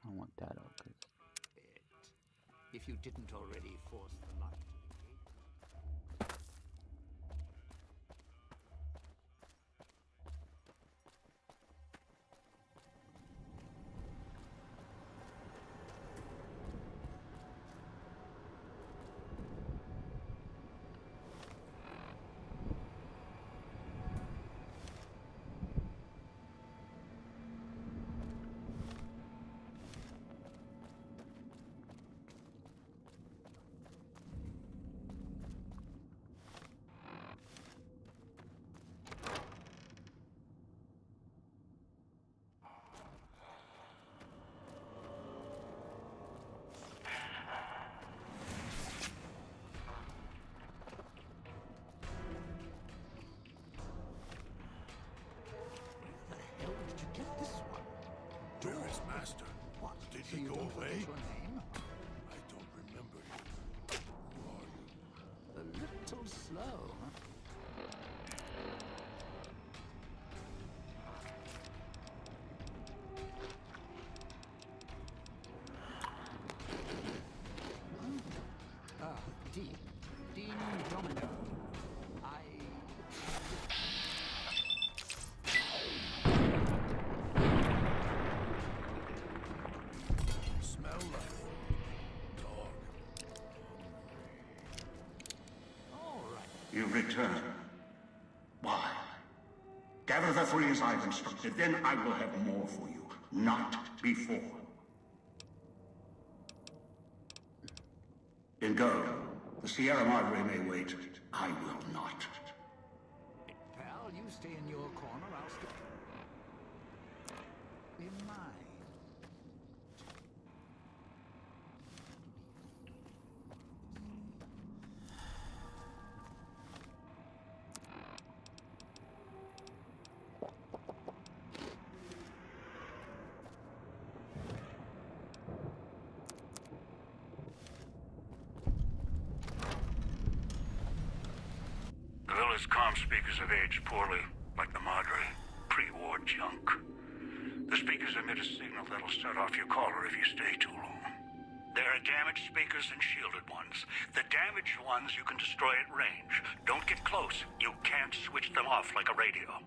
I want that up. If you didn't already force the light. Master. What? Did So he you go don't away? forget your name? I don't remember you. Who are you? A little slow, huh? Dean Domino. Smell like dog. All right. You return. perfectly as I've instructed. Then I will have more for you. Not before. Then go. The Sierra Madre may wait. I will not. Pal, you stay in your corner, I'll stay in mine. The villa's comm speakers have aged poorly, like the Madre. Pre-war junk. The speakers emit a signal that'll set off your caller if you stay too long. There are damaged speakers and shielded ones. The damaged ones you can destroy at range. Don't get close. You can't switch them off like a radio.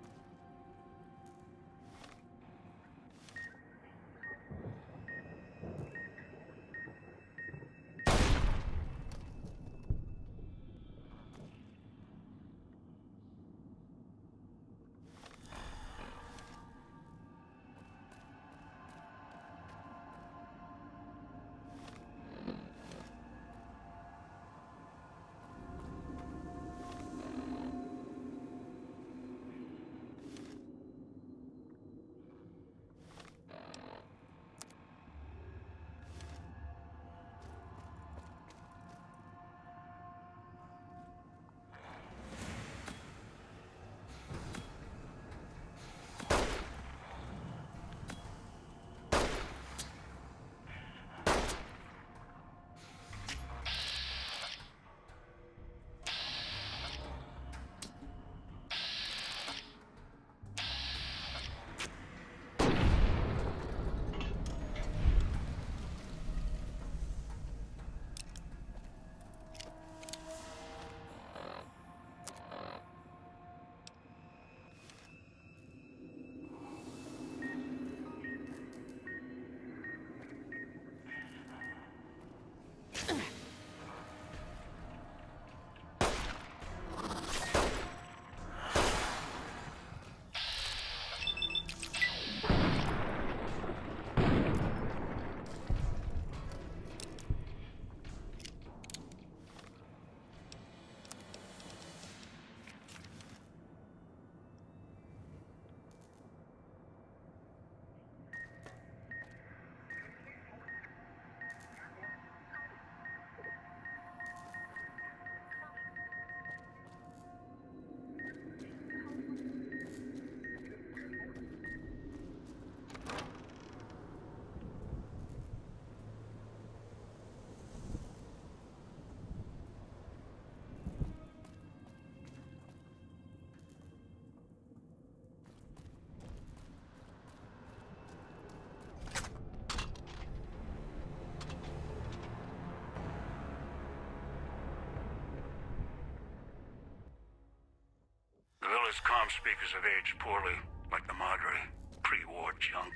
Villa's comm speakers have aged poorly, like the Madre. Pre-war junk.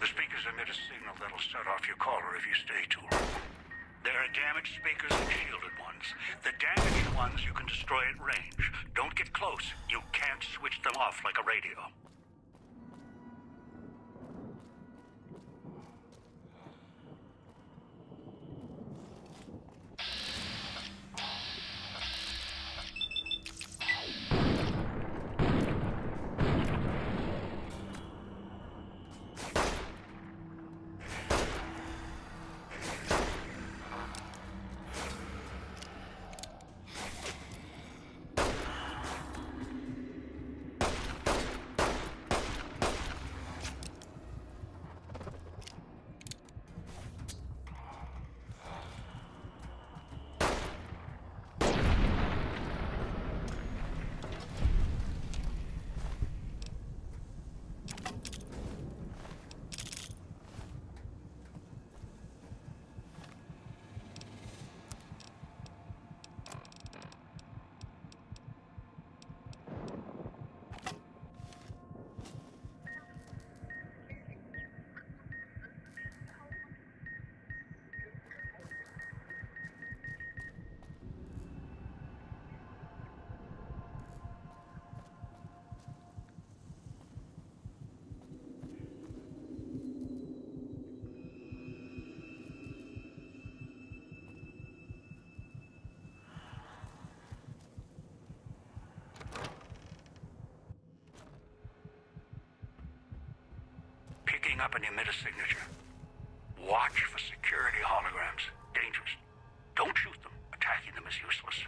The speakers emit a signal that'll set off your caller if you stay too long. There are damaged speakers and shielded ones. The damaged ones you can destroy at range. Don't get close. You can't switch them off like a radio. up an emitter signature. Watch for security holograms. Dangerous. Don't shoot them. Attacking them is useless.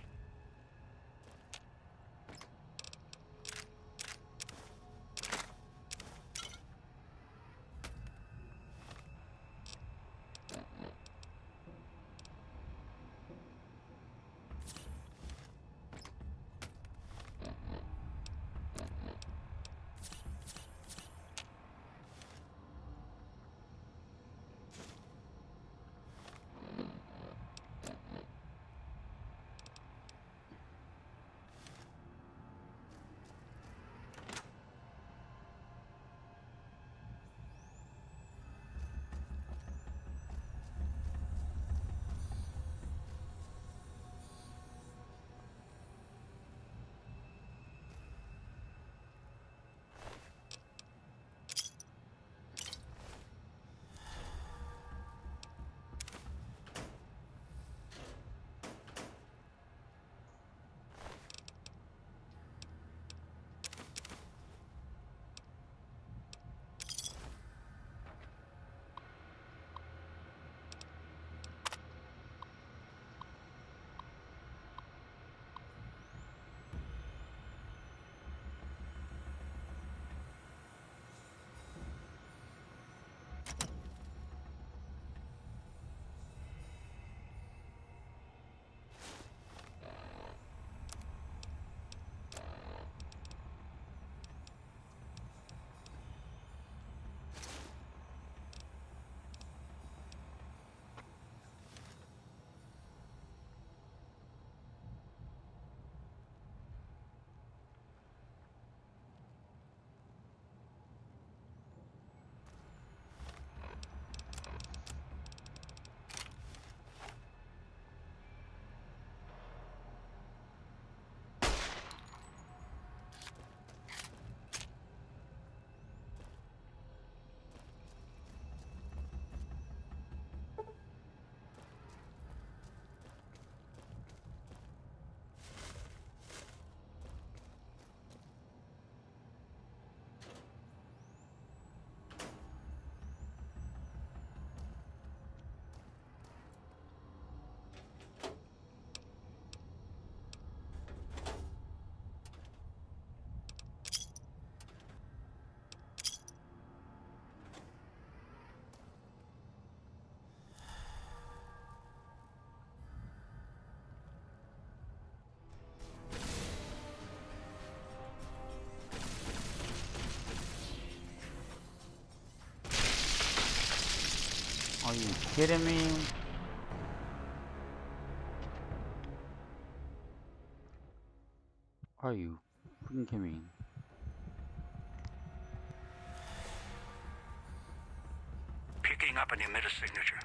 Are you kidding me? Are you freaking kidding me? Picking up an emitter signature.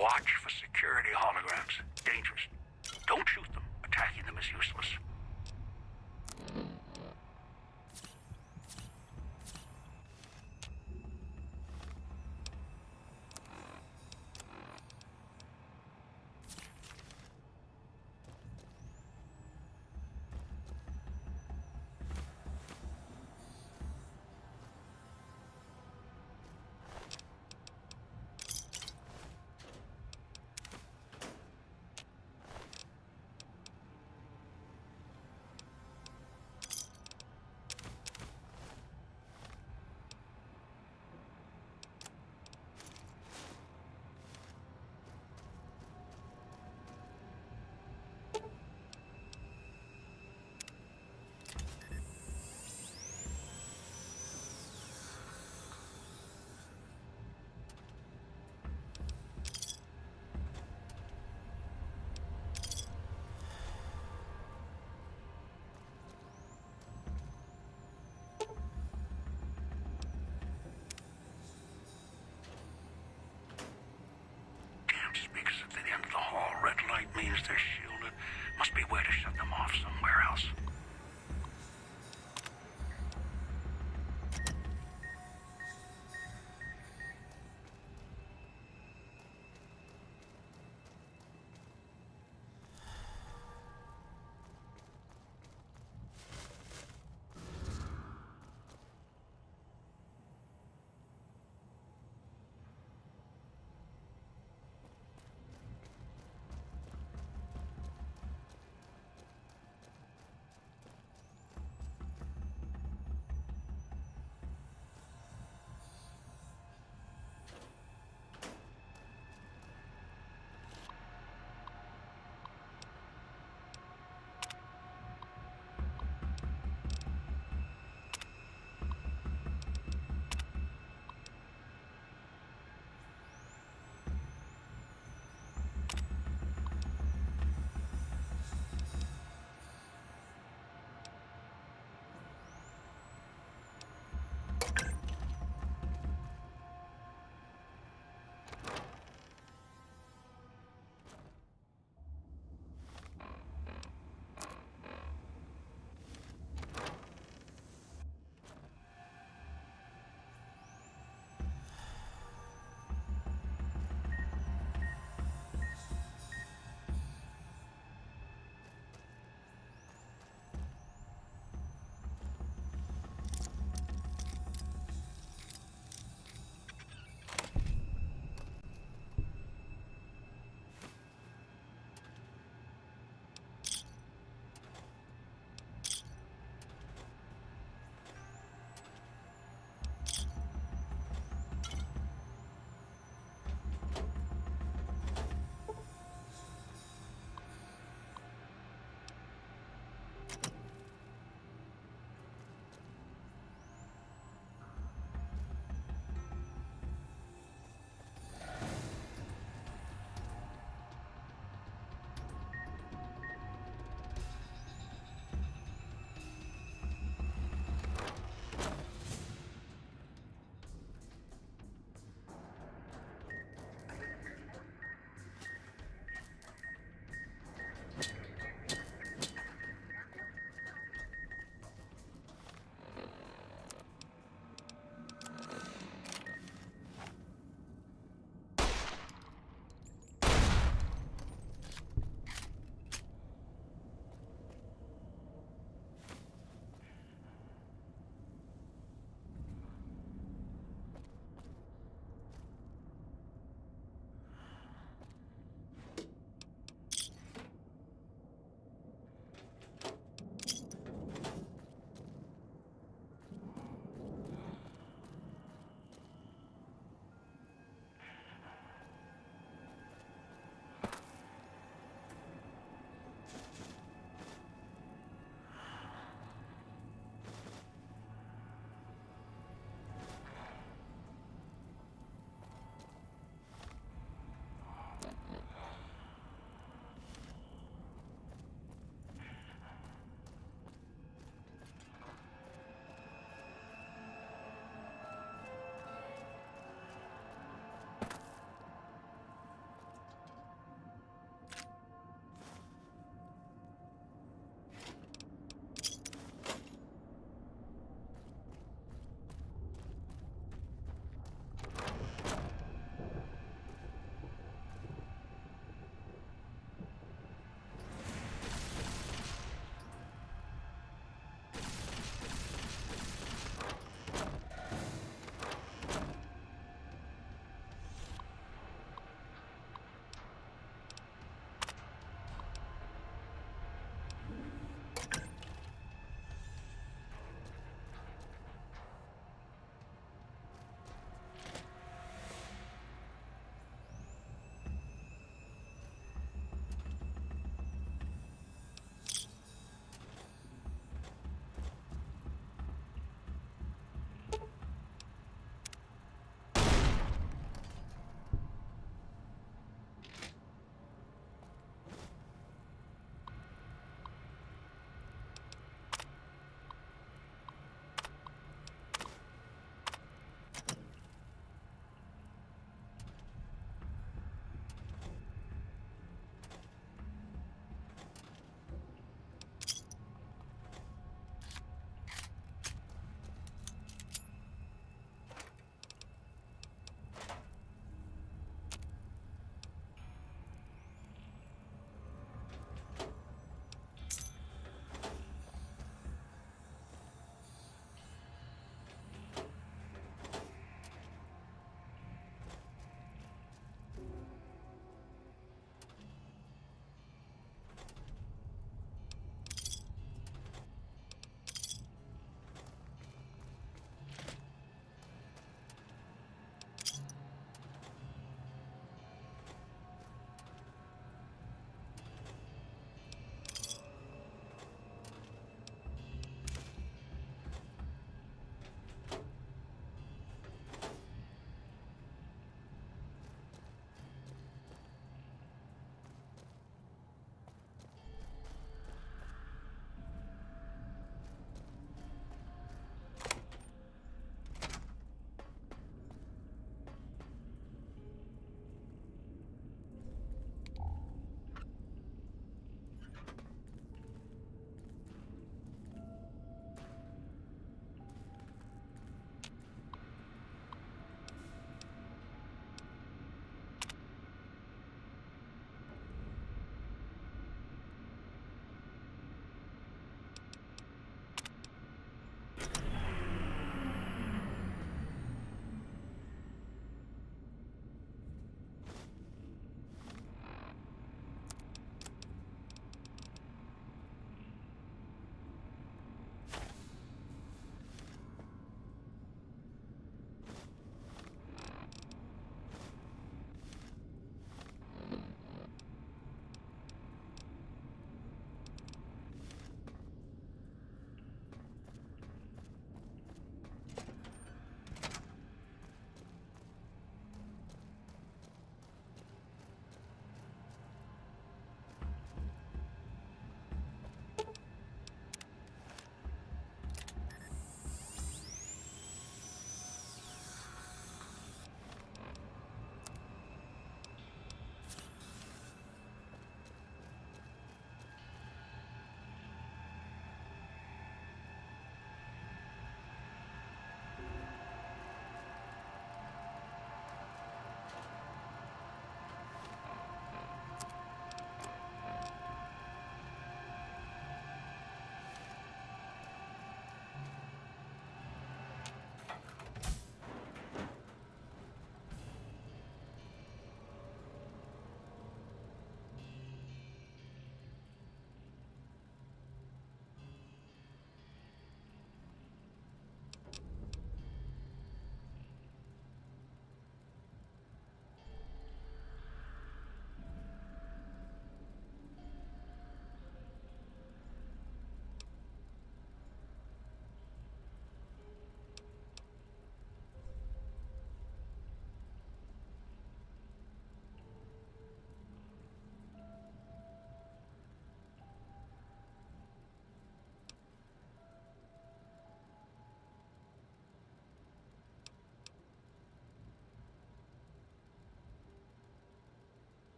Watch for security holograms. Dangerous. Don't shoot them. Attacking them is useless.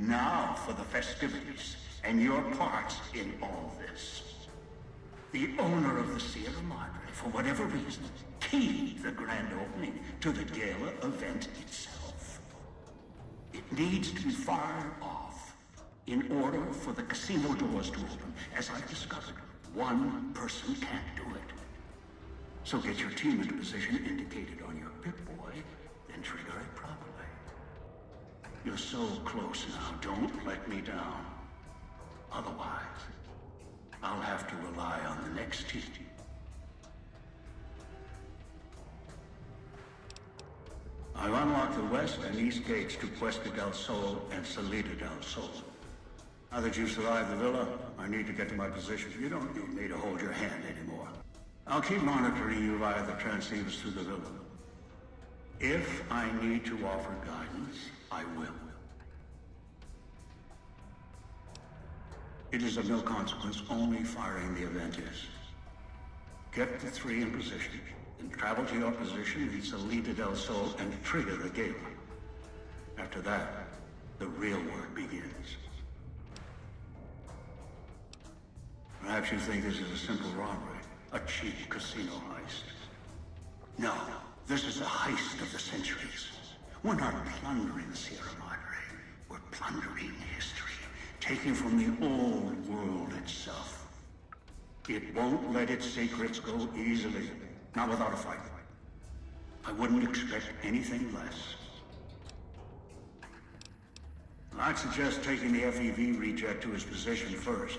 Now for the festivities, and your parts in all this. The owner of the Sierra Madre, for whatever reason, keyed the grand opening to the gala event itself. It needs to be fired off in order for the casino doors to open. As I've discovered, one person can't do it. So get your team into position indicated on your Pip-Boy, then trigger it properly. You're so close now, don't let me down. Otherwise, I'll have to rely on the next team. I've unlocked the west and east gates to Puesta del Sol and Salida del Sol. Now that you've survived the villa, I need to get to my position. You don't need me to hold your hand anymore. I'll keep monitoring you via the transceivers through the villa. If I need to offer guidance, I will. It is of no consequence, only firing the event is. Get the three in position, then travel to your position in Salida del Sol and trigger the gala. After that, the real work begins. Perhaps you think this is a simple robbery, a cheap casino heist. No, this is a heist of the centuries. We're not plundering the Sierra Madre. We're plundering history, taking from the old world itself. It won't let its secrets go easily, not without a fight. I wouldn't expect anything less. I'd suggest taking the FEV reject to his position first.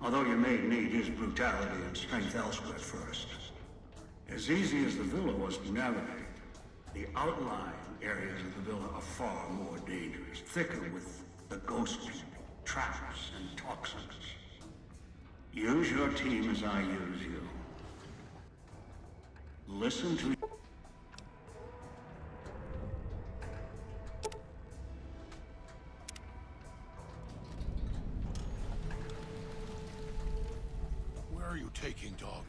Although you may need his brutality and strength elsewhere first. As easy as the villa was to navigate, the outlying areas of the villa are far more dangerous, thicker with the ghost people, traps, and toxins. Use your team as I use you. Listen to... Where are you taking Dog?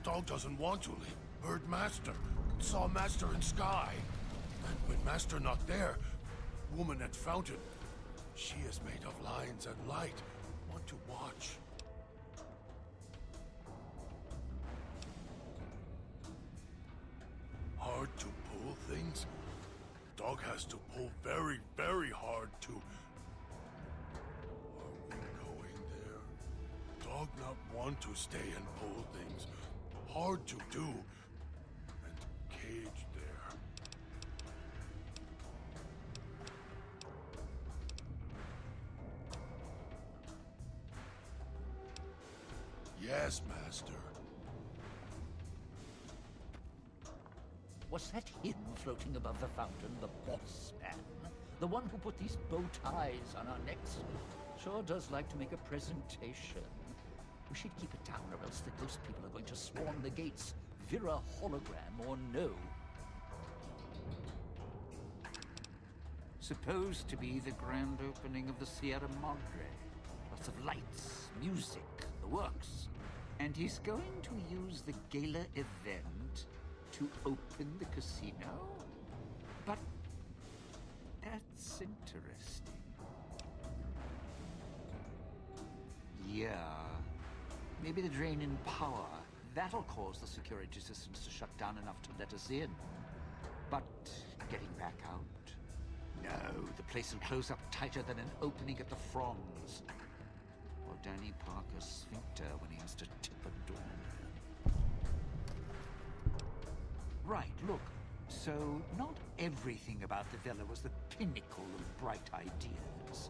Dog doesn't want to leave. Heard Master. Saw Master in sky. And when Master not there, woman at fountain. She is made of lines and light. Want to watch. Hard to pull things? Dog has to pull very, very hard to... Are we going there? Dog not want to stay and pull things. Hard to do. And cage there. Yes, Master. Was that him floating above the fountain, the boss man? The one who put these bow ties on our necks? Sure does like to make a presentation. We should keep it down, or else the ghost people are going to swarm the gates. Vira hologram or no. Supposed to be the grand opening of the Sierra Madre. Lots of lights, music, the works. And he's going to use the gala event to open the casino? But that's interesting. Yeah. Maybe the drain in power. That'll cause the security systems to shut down enough to let us in. But getting back out? No, the place will close up tighter than an opening at the Fronds. Or Danny Parker's sphincter when he has to tip a doorman. Right, look. So, not everything about the villa was the pinnacle of bright ideas.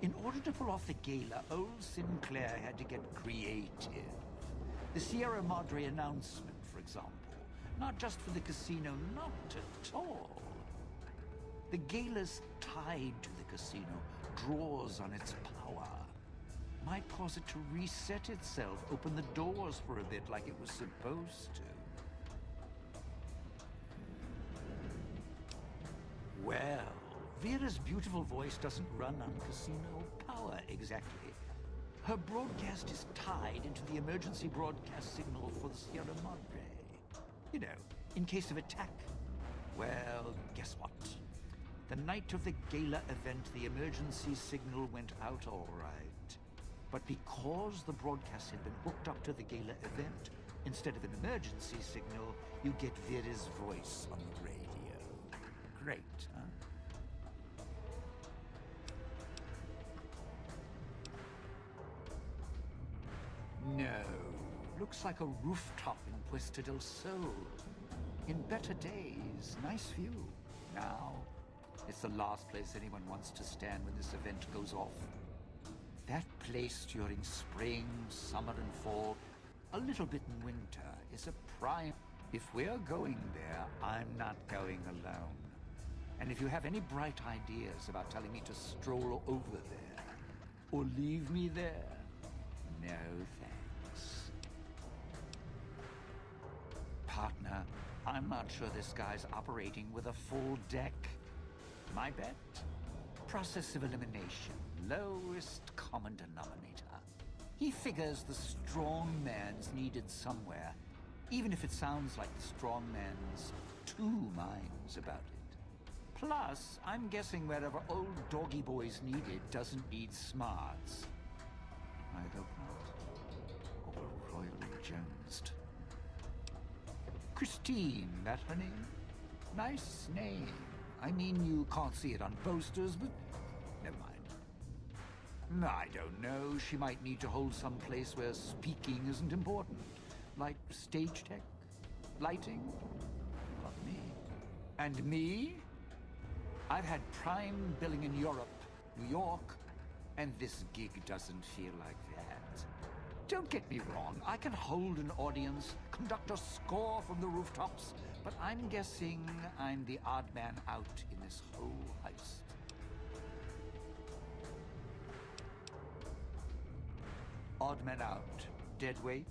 In order to pull off the gala, old Sinclair had to get creative. The Sierra Madre announcement, for example. Not just for the casino, not at all. The gala's tied to the casino, draws on its power. Might cause it to reset itself, open the doors for a bit like it was supposed to. Well, Vera's beautiful voice doesn't run on casino power exactly. Her broadcast is tied into the emergency broadcast signal for the Sierra Madre. You know, in case of attack. Well, guess what? The night of the gala event, the emergency signal went out all right. But because the broadcast had been hooked up to the gala event, instead of an emergency signal, you get Vera's voice on the radio. Great, huh? No. Looks like a rooftop in Puesta del Sol. In better days, nice view. Now, it's the last place anyone wants to stand when this event goes off. That place during spring, summer, and fall, a little bit in winter, is a prime. If we're going there, I'm not going alone. And if you have any bright ideas about telling me to stroll over there, or leave me there, no thanks. Partner, I'm not sure this guy's operating with a full deck. My bet? Process of elimination. Lowest common denominator. He figures the strong man's needed somewhere, even if it sounds like the strong man's two minds about it. Plus, I'm guessing wherever old doggy boy's needed doesn't need smarts. I hope not. Or we're royally jonesed. Christine, that her name? Nice name. I mean, you can't see it on posters, but never mind. I don't know. She might need to hold some place where speaking isn't important. Like stage tech, lighting. Not me. And me? I've had prime billing in Europe, New York, and this gig doesn't feel like that. Don't get me wrong, I can hold an audience, conduct a score from the rooftops, but I'm guessing I'm the odd man out in this whole heist. Odd man out, dead weight.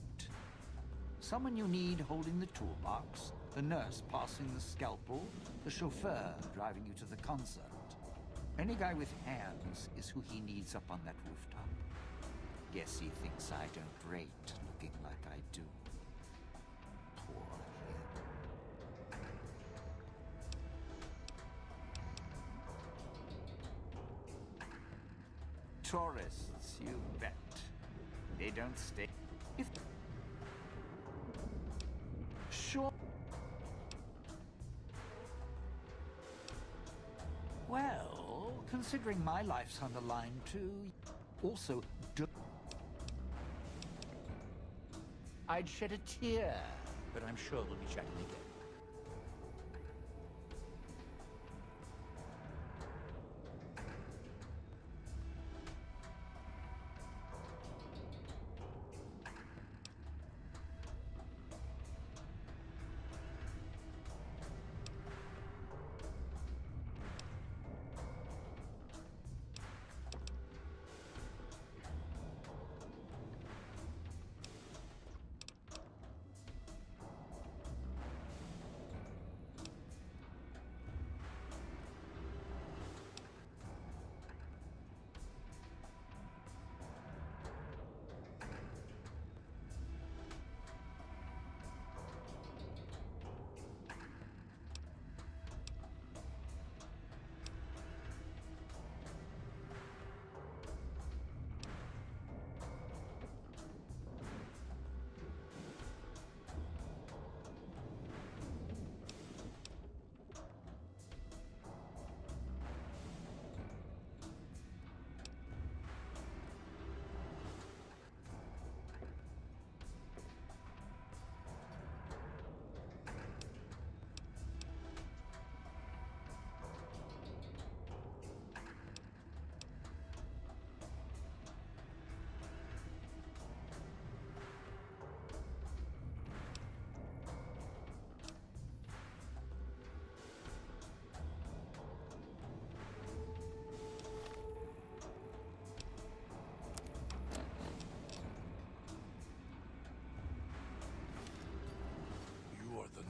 Someone you need holding the toolbox, the nurse passing the scalpel, the chauffeur driving you to the concert. Any guy with hands is who he needs up on that rooftop. Guess he thinks I don't rate looking like I do. Poor him. Tourists, you bet. They don't stay. If... Sure. Well, considering my life's on the line too, also I'd shed a tear, but I'm sure we'll be chatting again.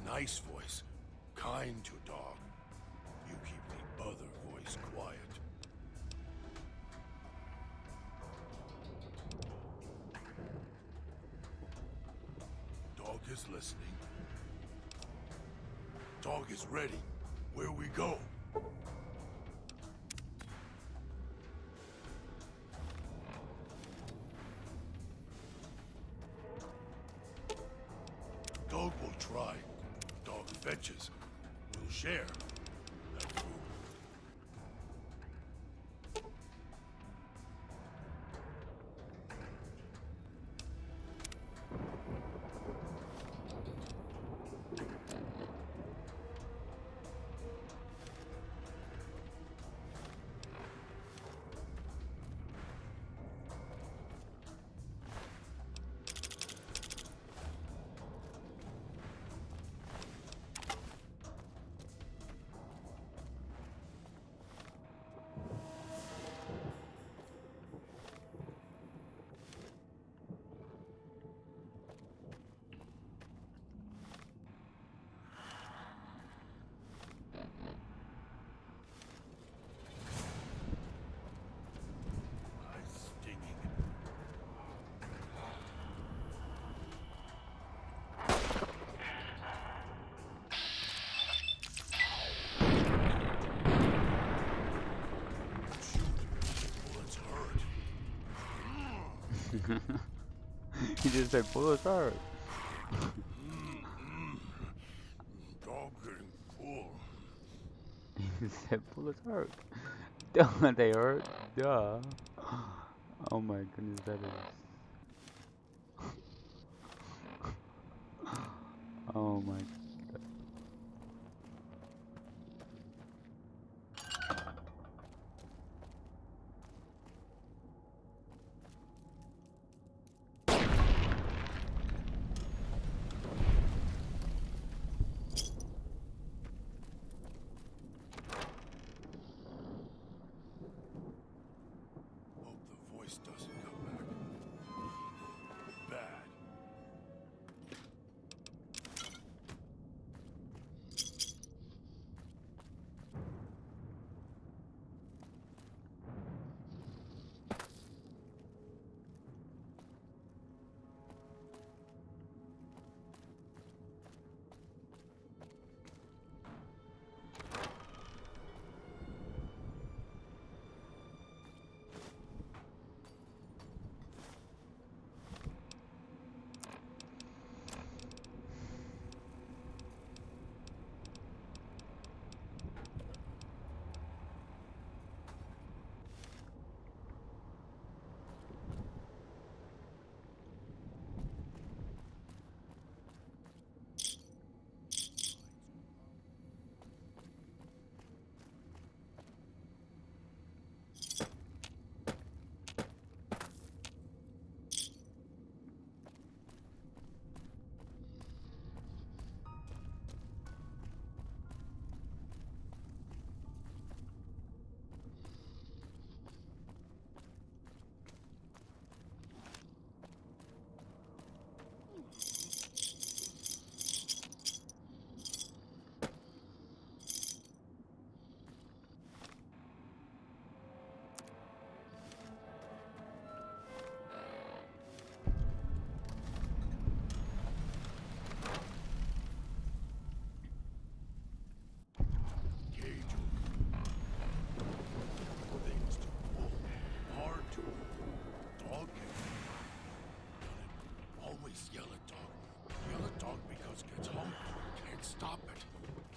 Nice voice, kind to dog. You keep the other voice quiet. Dog is listening. Dog is ready. Where we go? try. Dog fetches. We'll share. That food. He just said bullets hurt. Dog getting full. He said bullets hurt. Duh, they hurt. Duh. Oh my goodness, that is. Oh my. Hope the voice doesn't come back. Bad.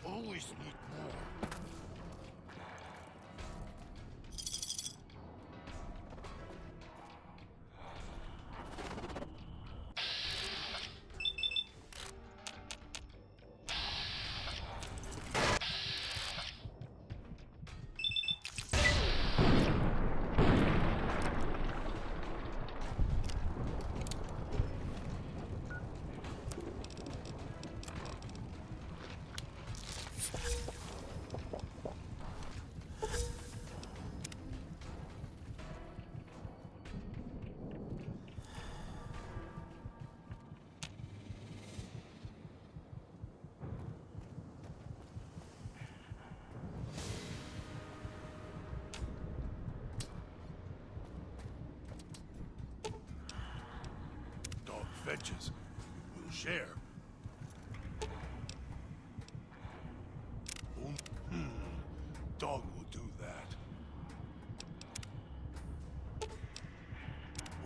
Always need more. Dog fetches. We'll share. Dog will do that.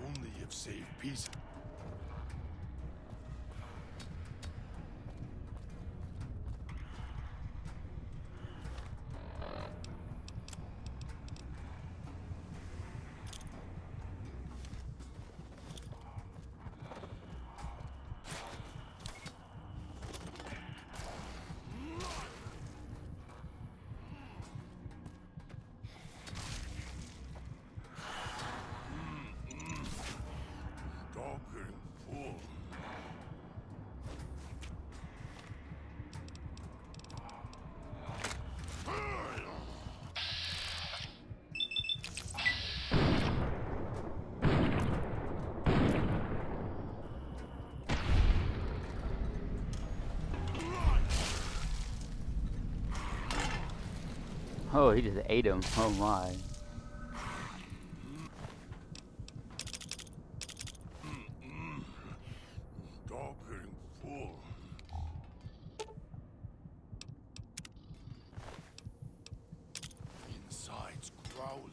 Only if saved peace. Oh, he just ate him. Oh my. Dog getting full. Inside's growling.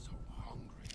So hungry.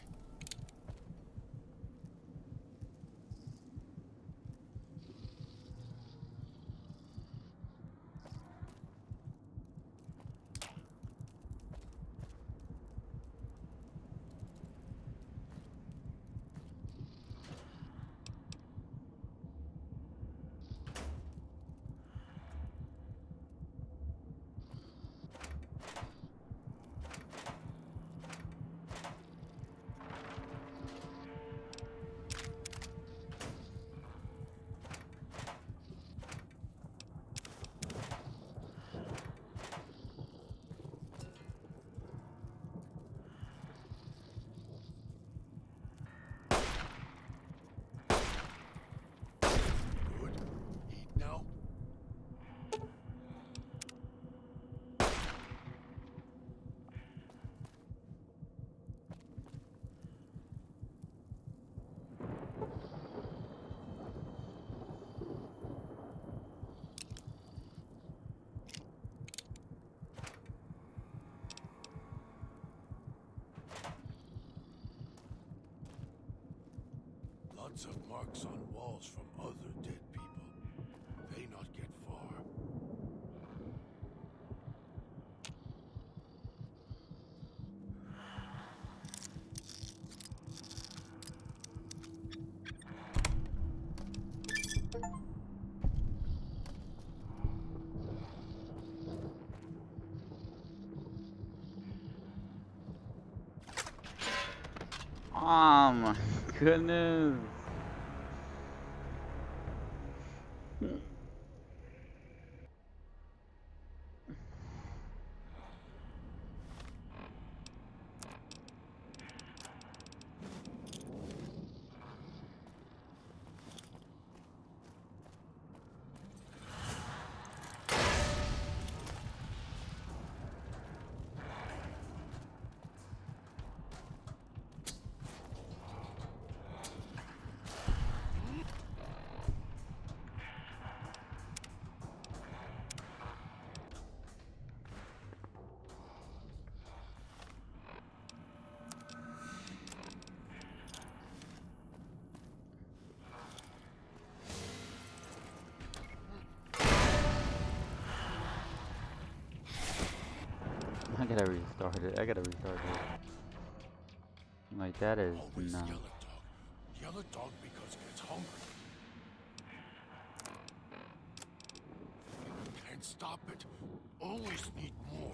Good. Eat now. Lots of marks on walls from other dead people. They not get far. Oh my goodness. I gotta restart it. I gotta restart it. Like that is Always no. yell at dog. Yell at dog because it gets hungry. Can't stop it. Always need more.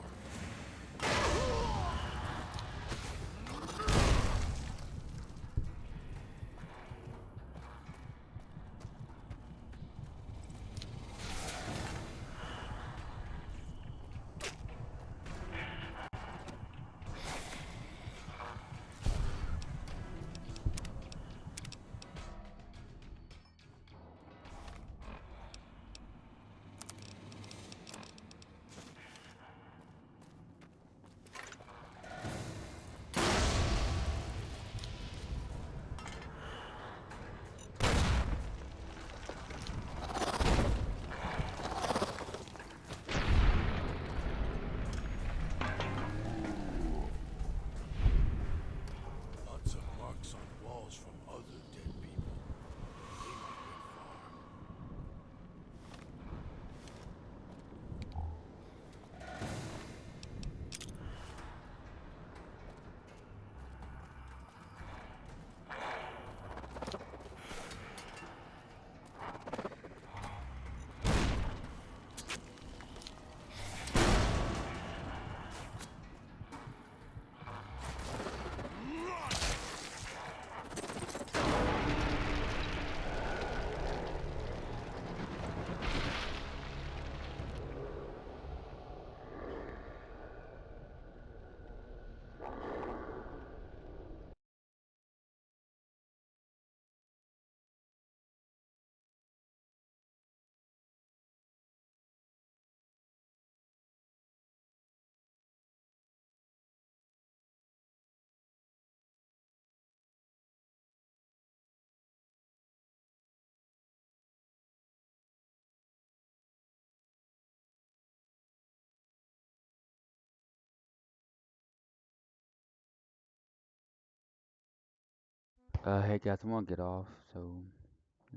Hey guys, I'm gonna get off, so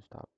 stop.